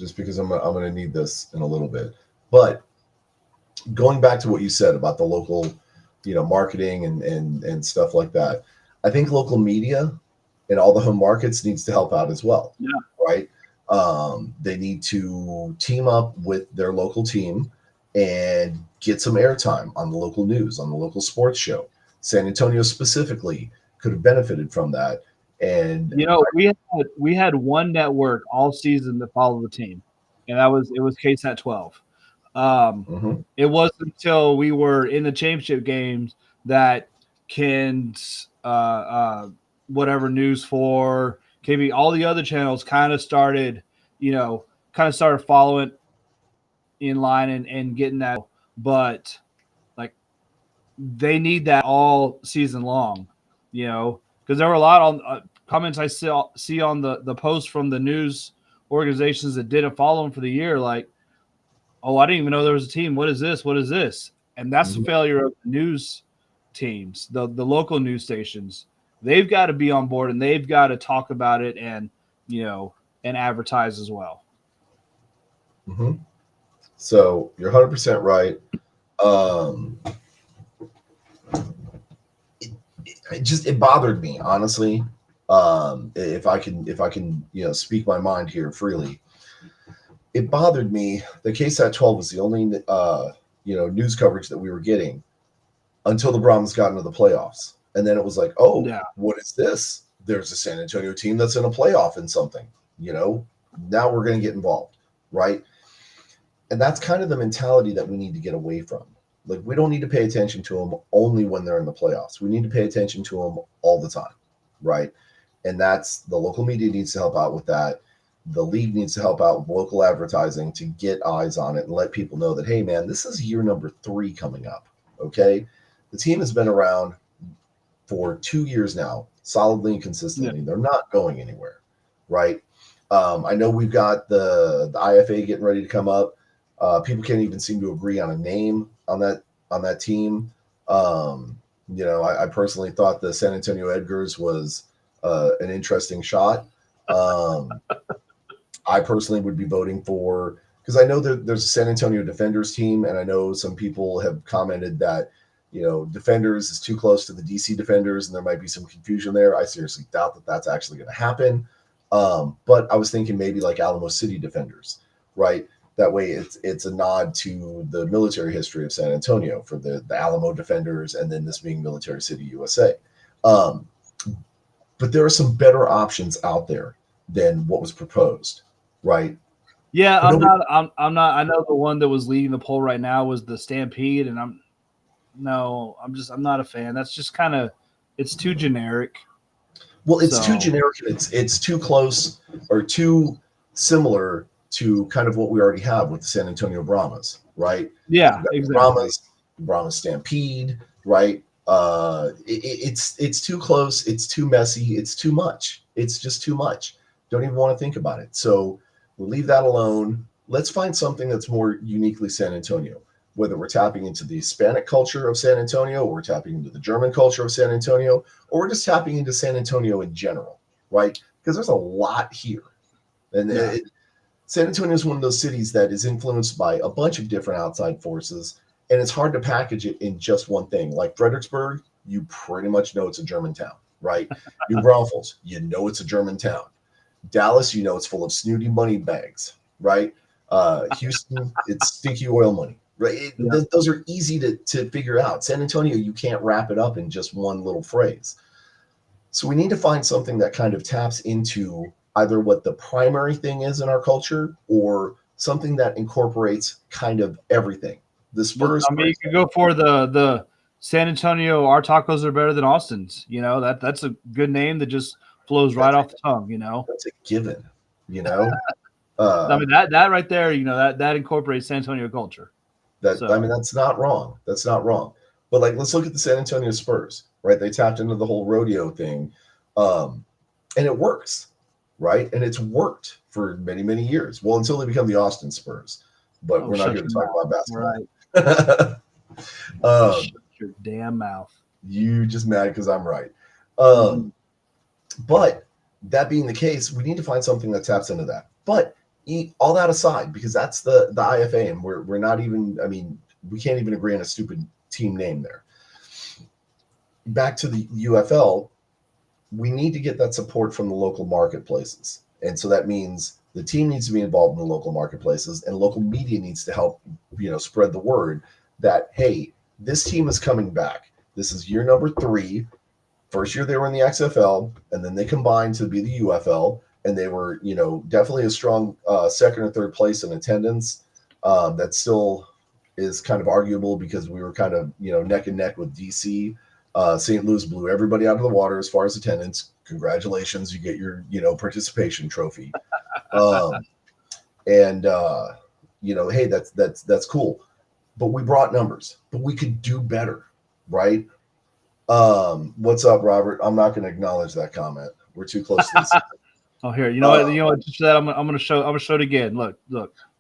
Just because I'm going to need this in a little bit. But going back to what you said about the local, marketing and stuff like that, I think local media and all the home markets needs to help out as well. Yeah. Right. They need to team up with their local team and get some airtime on the local news, on the local sports show. San Antonio specifically could have benefited from that. And we had one network all season that followed the team, and it was KSAT 12. It wasn't until we were in the championship games that Ken's whatever News 4, KB, all the other channels kind of started following in line and getting that. But like they need that all season long, because there were a lot on comments I see on the post from the news organizations that didn't follow them for the year, like, oh, I didn't even know there was a team. What is this? What is this? And that's the failure of the news teams, the local news stations. They've got to be on board and they've got to talk about it and and advertise as well. Mm-hmm. So you're 100% right. It bothered me, honestly. If I can speak my mind here freely, it bothered me that KSAT 12 was the only news coverage that we were getting until the Brahmas got into the playoffs, and then it was like, oh, yeah. What is this? There's a San Antonio team that's in a playoff in something. Now we're going to get involved, right? And that's kind of the mentality that we need to get away from. Like, we don't need to pay attention to them only when they're in the playoffs. We need to pay attention to them all the time, right? And that's the local media needs to help out with that. The league needs to help out with local advertising to get eyes on it and let people know that, hey, man, this is year number 3 coming up, okay? The team has been around for 2 years now, solidly and consistently. Yeah. They're not going anywhere, right? I know we've got the IFA getting ready to come up. People can't even seem to agree on a name on that team. I personally thought the San Antonio Edgars was an interesting shot. I personally would be voting for, because I know that there's a San Antonio Defenders team, and I know some people have commented that Defenders is too close to the DC Defenders, and there might be some confusion there. I seriously doubt that that's actually going to happen. But I was thinking maybe like Alamo City Defenders, right? That way it's a nod to the military history of San Antonio for the Alamo Defenders, and then this being Military City, USA. But there are some better options out there than what was proposed, right? Yeah, I'm not. I know the one that was leading the poll right now was the Stampede, and I'm not a fan. That's just kind of, it's too generic. Well, it's too generic. It's too close or too similar to kind of what we already have with the San Antonio Brahmas, right? Yeah, exactly. Brahmas Stampede, right? It's too close. It's too messy. It's too much. It's just too much. Don't even want to think about it. So we'll leave that alone. Let's find something that's more uniquely San Antonio, whether we're tapping into the Hispanic culture of San Antonio, or we're tapping into the German culture of San Antonio, or we're just tapping into San Antonio in general, right? Because there's a lot here. And San Antonio is one of those cities that is influenced by a bunch of different outside forces, and it's hard to package it in just one thing. Like Fredericksburg, you pretty much know it's a German town, right? New Braunfels, you know it's a German town. Dallas, you know it's full of snooty money bags, right? Houston, it's stinky oil money, right? Those are easy to figure out. San Antonio, you can't wrap it up in just one little phrase. So we need to find something that kind of taps into either what the primary thing is in our culture or something that incorporates kind of everything. The Spurs, I for mean, you could go for the San Antonio. Our tacos are better than Austin's. That's a good name that just flows right off the tongue. that's a given. You know, I mean that right there. That incorporates San Antonio culture. I So mean, that's not wrong. That's not wrong. But like, let's look at the San Antonio Spurs, right? They tapped into the whole rodeo thing, um, and it works, right? And it's worked for many, many years. Well, until they become the Austin Spurs. But we're not shut here to your talk mouth. about basketball. Right. um, Shut your damn mouth. you just mad because I'm right. Mhm. But that being the case, we need to find something that taps into that. But all that aside, because that's the IFA, and we're not even. I mean, we can't even agree on a stupid team name there. Back to the UFL, we need to get that support from the local marketplaces, and so that means the team needs to be involved in the local marketplaces, and local media needs to help, spread the word that hey, this team is coming back. This is year number 3. First year they were in the XFL, and then they combined to be the UFL, and they were, definitely a strong second or third place in attendance. That still is kind of arguable because we were kind of, neck and neck with DC. St. Louis blew everybody out of the water as far as attendance. Congratulations, you get your, participation trophy. Um, and hey, that's cool. But we brought numbers, but we could do better, right? What's up, Robert? I'm not going to acknowledge that comment. We're too close to this. Oh, here, you know what? You know what? Just for that, I'm gonna show it again. Look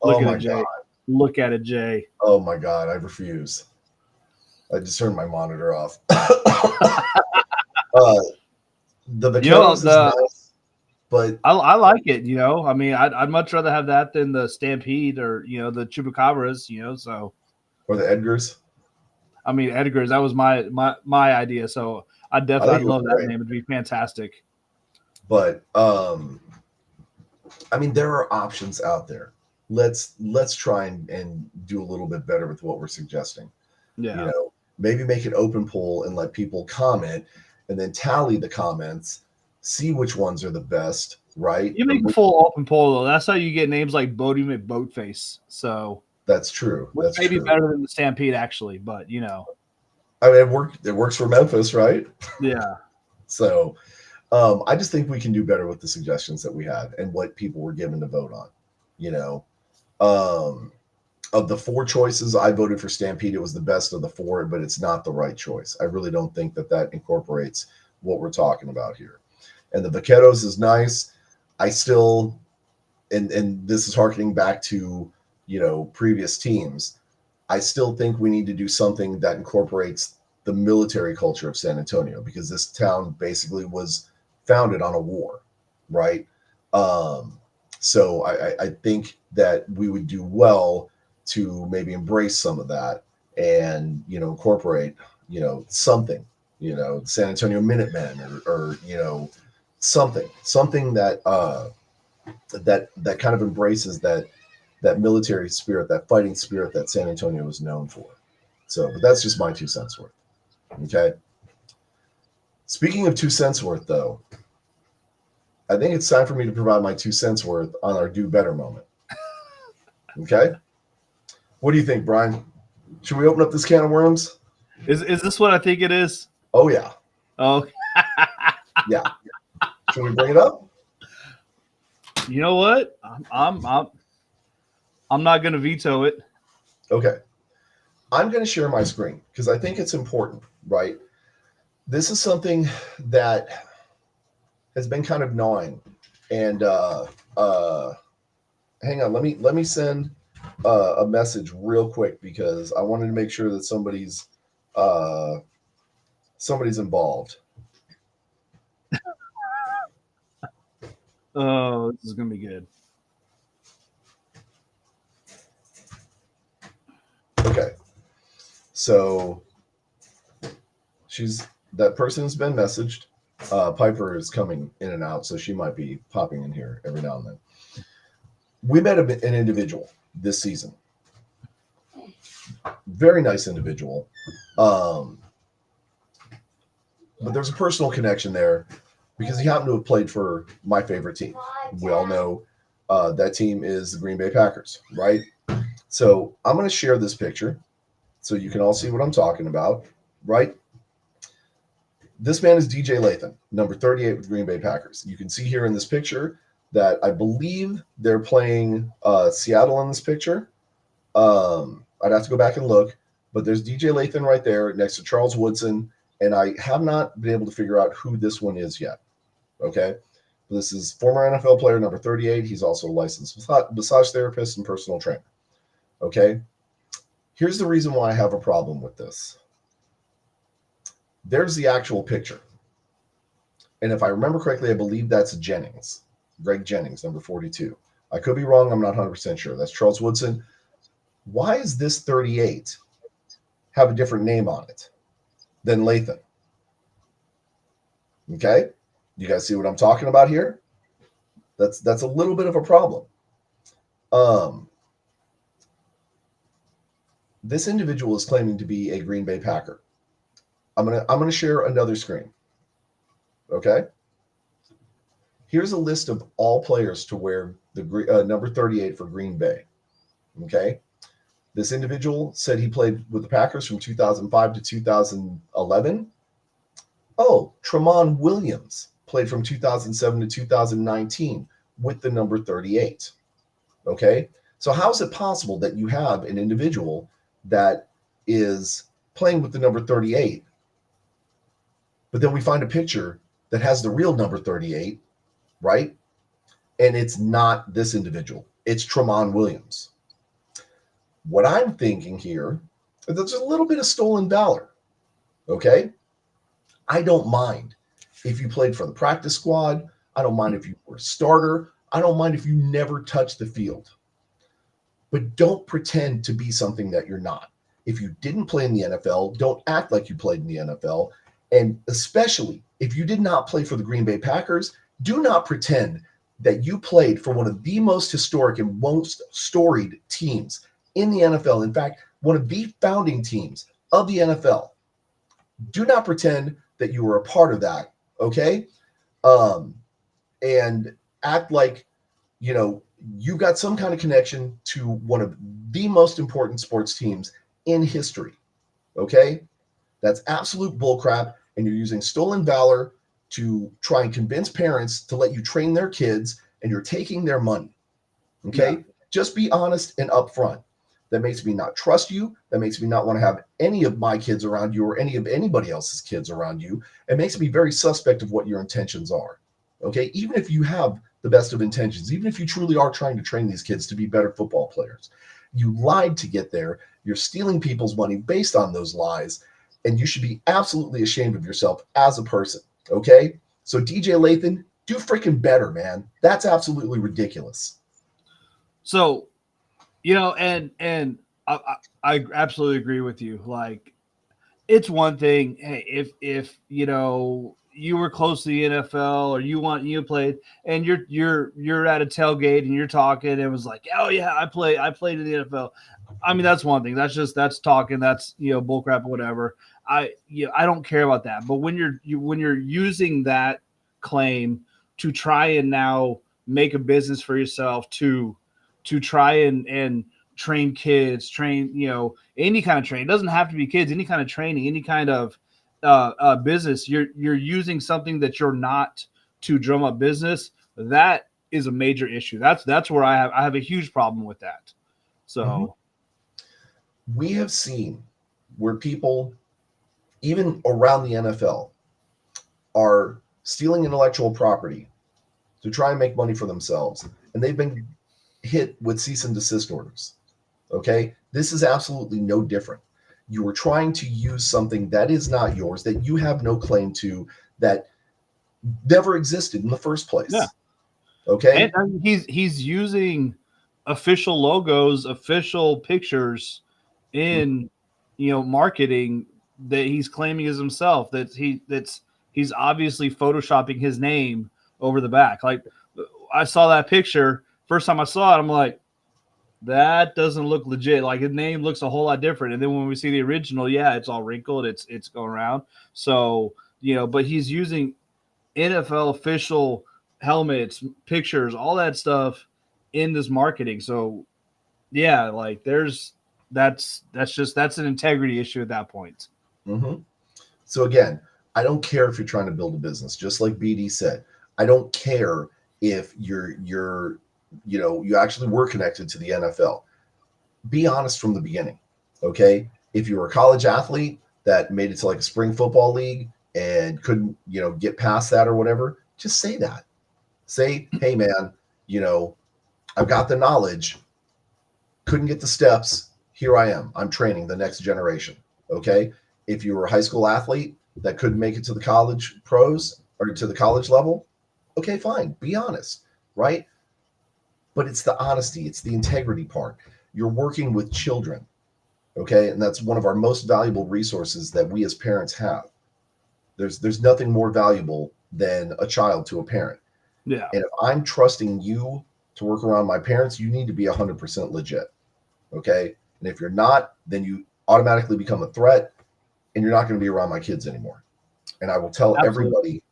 Oh at my it, Jay. God. Look at it, Jay. Oh my God. I refuse. I just turned my monitor off. The Vaqueros is nice, but I like it. I mean, I'd much rather have that than the Stampede or the Chupacabras. So or the Edgars. I mean, Edgar's. That was my idea. So I'd think it was love that great. name. It'd be fantastic. But I mean, there are options out there. Let's try and do a little bit better with what we're suggesting. Yeah. Maybe make an open poll and let people comment, and then tally the comments, see which ones are the best. Right? You make a full open poll though. That's how you get names like Bodie McBoatface. So that's true. That's maybe true. better than the Stampede actually, but I mean, it works for Memphis, right? Yeah. So I just think we can do better with the suggestions that we had and what people were given to vote on. Of the 4 choices, I voted for Stampede. It was the best of the 4, but it's not the right choice. I really don't think that incorporates what we're talking about here. And the Vaqueros is nice. I still, and this is harkening back to, previous teams. I still think we need to do something that incorporates the military culture of San Antonio, because this town basically was founded on a war, right? So I think that we would do well to maybe embrace some of that and, incorporate, something, San Antonio Minutemen or something that that kind of embraces that military spirit, that fighting spirit that San Antonio is known for. So, but that's just my 2 cents worth. Okay. Speaking of 2 cents worth, though, I think it's time for me to provide my 2 cents worth on our do better moment. Okay. What do you think, Brian? Should we open up this can of worms? Is this what I think it is? Oh yeah. Oh. Yeah. Should we bring it up? You know what? I'm not going to veto it. Okay. I'm going to share my screen because I think it's important, right? This is something that has been kind of gnawing, and hang on, let me send a message real quick because I wanted to make sure that somebody's involved. Oh, this is going to be good. Okay. So that person has been messaged. Piper is coming in and out, so she might be popping in here every now and then. We met an individual this season. Very nice individual. but there's a personal connection there because he happened to have played for my favorite team. We all know that team is the Green Bay Packers, right? So I'm going to share this picture so you can all see what I'm talking about, right? This man is DJ Latham, number 38 with Green Bay Packers. You can see here in this picture that I believe they're playing Seattle in this picture. I'd have to go back and look, but there's DJ Latham right there next to Charles Woodson, and I have not been able to figure out who this one is yet. Okay, this is former NFL player number 38. He's also a licensed massage therapist and personal trainer. Okay, here's the reason why I have a problem with this. There's the actual picture, and if I remember correctly, I believe that's Jennings, Greg Jennings, number 42. I could be wrong. I'm not 100% sure. That's Charles Woodson. Why is this 38 have a different name on it than Latham? Okay, you guys see what I'm talking about here? That's a little bit of a problem. This individual is claiming to be a Green Bay Packer. I'm gonna share another screen. Okay, here's a list of all players to wear the number 38 for Green Bay. Okay. This individual said he played with the Packers from 2005 to 2011. Oh, Tramon Williams played from 2007 to 2019 with the number 38. Okay, so how is it possible that you have an individual that is playing with the number 38, but then we find a picture that has the real number 38, right? And it's not this individual. It's Tramon Williams. What I'm thinking here is there's a little bit of stolen valor, okay? I don't mind if you played for the practice squad. I don't mind if you were a starter. I don't mind if you never touched the field. But don't pretend to be something that you're not. If you didn't play in the NFL, don't act like you played in the NFL. And especially if you did not play for the Green Bay Packers, do not pretend that you played for one of the most historic and most storied teams in the NFL. In fact, one of the founding teams of the NFL. Do not pretend that you were a part of that, okay? And act like, you got some kind of connection to one of the most important sports teams in history, okay? That's absolute bullcrap, and you're using stolen valor to try and convince parents to let you train their kids, and you're taking their money, okay? Yeah. Just be honest and upfront. That makes me not trust you. That makes me not want to have any of my kids around you or any of anybody else's kids around you. It makes me very suspect of what your intentions are. Okay, even if you have the best of intentions, even if you truly are trying to train these kids to be better football players, you lied to get there. You're stealing people's money based on those lies, and you should be absolutely ashamed of yourself as a person. Okay, so DJ Latham, do freaking better, man. That's absolutely ridiculous. So, and I absolutely agree with you. Like, it's one thing, hey, if you were close to the NFL or you played and you're at a tailgate and you're talking and it was like, oh yeah, I played in the NFL. I mean, that's one thing. That's talking. That's bullcrap or whatever. I don't care about that. But when you're using that claim to try and now make a business for yourself to try and train kids, any kind of training. It doesn't have to be kids, any kind of training, any kind of business. You're using something that you're not to drum up business. That is a major issue. That's where I have a huge problem with that. So we have seen where people, even around the NFL, are stealing intellectual property to try and make money for themselves, and they've been hit with cease and desist orders. Okay, this is absolutely no different. You are trying to use something that is not yours, that you have no claim to, that never existed in the first place. Yeah. Okay. And he's using official logos, official pictures in marketing that he's claiming as himself. He's obviously photoshopping his name over the back. Like, I saw that picture first time I saw it, I'm like, that doesn't look legit. Like, his name looks a whole lot different. And then when we see the original, yeah, it's all wrinkled. It's going around. So but he's using NFL official helmets, pictures, all that stuff in this marketing. So yeah, like that's an integrity issue at that point. Mm-hmm. So again, I don't care if you're trying to build a business, just like BD said. I don't care if you actually were connected to the NFL. Be honest from the beginning. Okay. If you were a college athlete that made it to like a spring football league and couldn't, get past that or whatever, just say that. Say, hey man, I've got the knowledge, couldn't get the steps. Here I am. I'm training the next generation. Okay. If you were a high school athlete that couldn't make it to the college pros or to the college level, okay, fine. Be honest, right? But it's the honesty, it's the integrity part. You're working with children, okay? And that's one of our most valuable resources that we as parents have. There's nothing more valuable than a child to a parent. Yeah. And if I'm trusting you to work around my parents, you need to be 100% legit, okay? And if you're not, then you automatically become a threat and you're not going to be around my kids anymore. And I will tell everybody,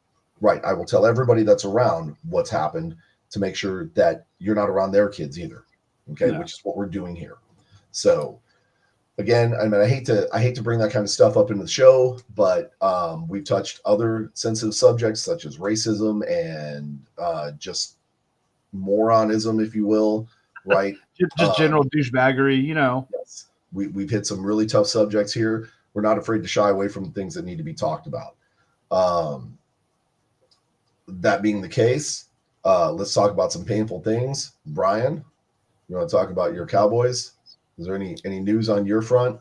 right, I will tell everybody that's around what's happened to make sure that you're not around their kids either, okay, which is what we're doing here. So again, I mean, I hate to bring that kind of stuff up into the show, but we've touched other sensitive subjects such as racism and just moronism, if you will, right? Just general douchebaggery, Yes, we've hit some really tough subjects here. We're not afraid to shy away from things that need to be talked about. That being the case, let's talk about some painful things. Brian, you want to talk about your Cowboys? Is there any news on your front?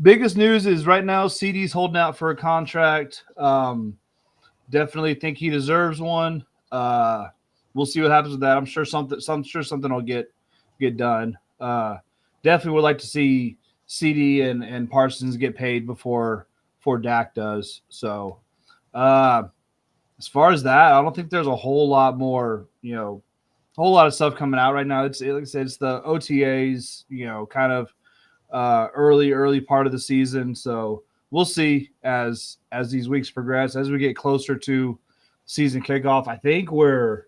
Biggest news is right now CD's holding out for a contract. Definitely think he deserves one. We'll see what happens with that. I'm sure something will get done. Definitely would like to see CD and Parsons get paid before Dak does. So as far as that, I don't think there's a whole lot more, a whole lot of stuff coming out right now. Like I said, it's the OTAs, kind of early part of the season. So we'll see as these weeks progress, as we get closer to season kickoff. I think we're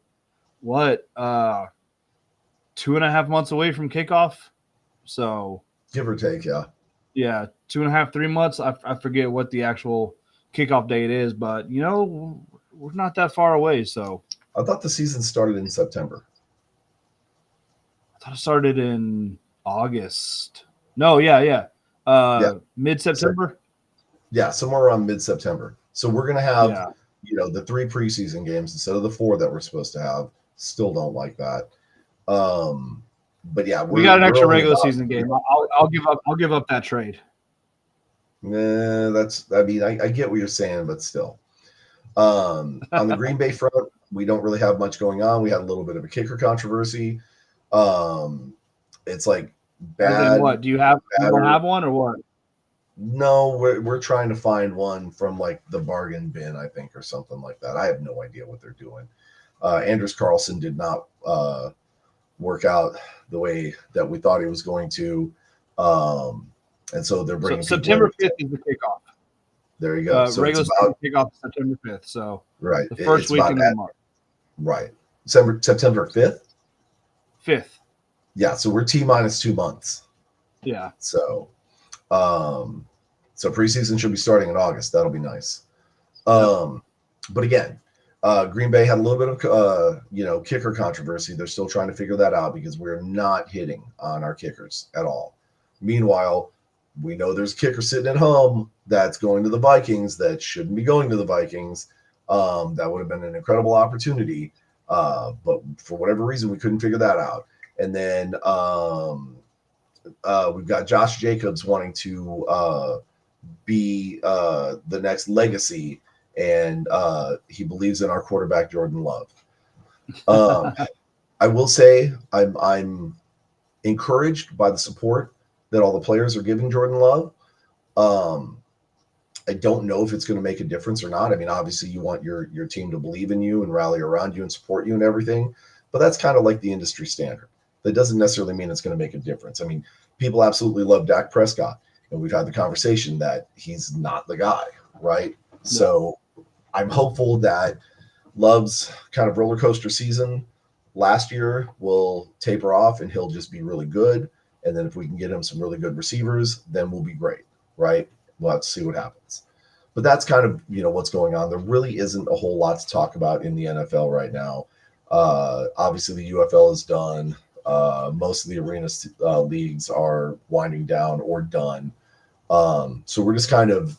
2.5 months away from kickoff. So give or take, yeah. Yeah, 2.5, 3 months. I forget what the actual kickoff date is, but we're not that far away. So I thought the season started in September. I thought it started in August. No, yeah. Mid-September. Yeah, somewhere around mid-September. So we're gonna have the 3 preseason games instead of the 4 that we're supposed to have. Still don't like that. But yeah, we got an extra regular season game. I'll give up that trade. Nah, I get what you're saying, but still. On the Green Bay front, we don't really have much going on. We had a little bit of a kicker controversy. It's like bad. What do you have? You don't have one or what? No, we're trying to find one from like the bargain bin, I think, or something like that. I have no idea what they're doing. Anders Carlson did not work out the way that we thought he was going to, and so they're bringing September 5th is the kickoff. There you go. So regular season kickoff September 5th. So right, the first weekend of March. Right, September 5th. 5th. Yeah, so we're T-minus 2 months. Yeah. So preseason should be starting in August. That'll be nice. But again, Green Bay had a little bit of kicker controversy. They're still trying to figure that out because we're not hitting on our kickers at all. Meanwhile, we know there's a kicker sitting at home that's going to the Vikings that shouldn't be going to the Vikings. That would have been an incredible opportunity. But for whatever reason, we couldn't figure that out. And then we've got Josh Jacobs wanting to be the next legacy, and he believes in our quarterback, Jordan Love. I will say I'm encouraged by the support that all the players are giving Jordan Love. I don't know if it's going to make a difference or not. I mean, obviously you want your team to believe in you and rally around you and support you and everything, but that's kind of like the industry standard. That doesn't necessarily mean it's going to make a difference. I mean, people absolutely love Dak Prescott, and we've had the conversation that he's not the guy, right? So I'm hopeful that Love's kind of roller coaster season last year will taper off and he'll just be really good. And then if we can get him some really good receivers, then we'll be great, right? We'll have to see what happens. But that's kind of, what's going on. There really isn't a whole lot to talk about in the NFL right now. Obviously, the UFL is done. Most of the arena leagues are winding down or done. So we're kind of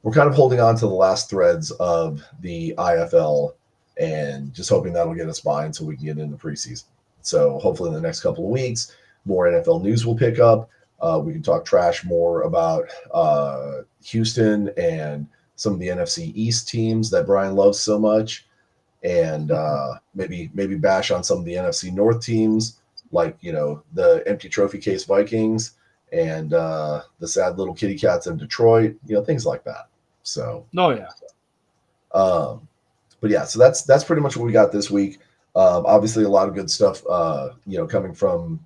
holding on to the last threads of the IFL and just hoping that'll get us by until we can get into preseason. So hopefully in the next couple of weeks, more NFL news will pick up. We can talk trash more about Houston and some of the NFC East teams that Brian loves so much, and maybe bash on some of the NFC North teams like the empty trophy case Vikings and the sad little kitty cats in Detroit, things like that. So, but yeah, so that's pretty much what we got this week. Obviously, a lot of good stuff, coming from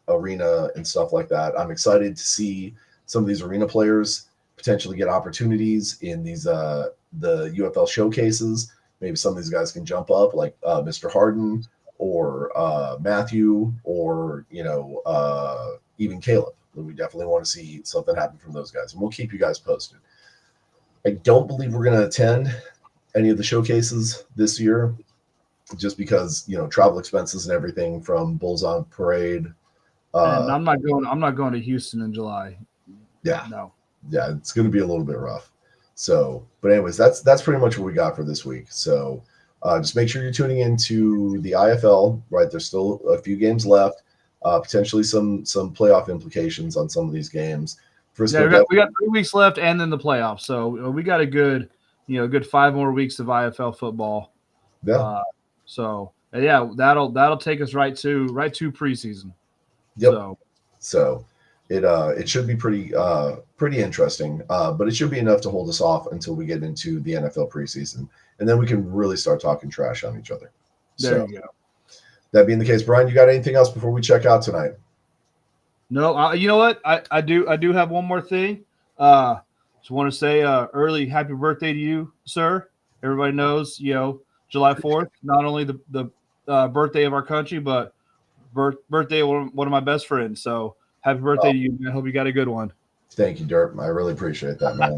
arena and stuff like that. I'm excited to see some of these arena players potentially get opportunities in these the UFL showcases. Maybe some of these guys can jump up, like Mr. Harden or Matthew, or even Caleb. We definitely want to see something happen from those guys, and we'll keep you guys posted. I don't believe we're going to attend any of the showcases this year, just because travel expenses and everything from Bulls on Parade. And I'm not going to Houston in July. Yeah, no. Yeah, it's going to be a little bit rough. So, but anyways, that's pretty much what we got for this week. So, just make sure you're tuning into the IFL. Right, there's still a few games left. Potentially some playoff implications on some of these games. We got 3 weeks left, and then the playoffs. So we got a good 5 more weeks of IFL football. Yeah. That'll take us right to preseason. Yep. So it should be pretty interesting, but it should be enough to hold us off until we get into the NFL preseason, and then we can really start talking trash on each other. There you go. That being the case, Brian, you got anything else before we check out tonight? No, you know what? I do have one more thing. Just want to say early happy birthday to you, sir. Everybody knows, July 4th, not only the birthday of our country, but birthday of one of my best friends. So happy birthday to you, man. I hope you got a good one. Thank you, Dirk. I really appreciate that, man.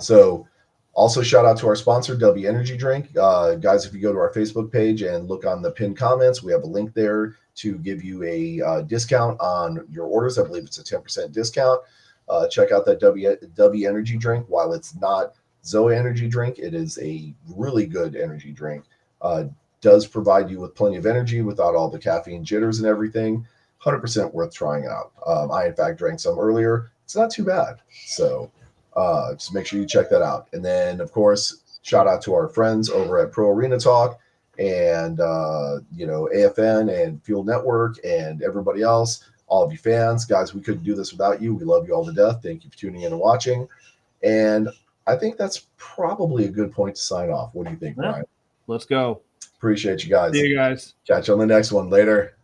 So also shout out to our sponsor, W Energy Drink. Guys, if you go to our Facebook page and look on the pinned comments, we have a link there to give you a discount on your orders. I believe it's a 10% discount. Check out that W Energy Drink. While it's not Zoe Energy Drink, it is a really good energy drink. Does provide you with plenty of energy without all the caffeine jitters and everything. 100% worth trying out. I, in fact, drank some earlier. It's not too bad. So just make sure you check that out. And then, of course, shout out to our friends over at Pro Arena Talk and, AFN and Fuel Network and everybody else, all of you fans. Guys, we couldn't do this without you. We love you all to death. Thank you for tuning in and watching. And I think that's probably a good point to sign off. What do you think, Brian? Let's go. Appreciate you guys. See you guys. Catch you on the next one. Later.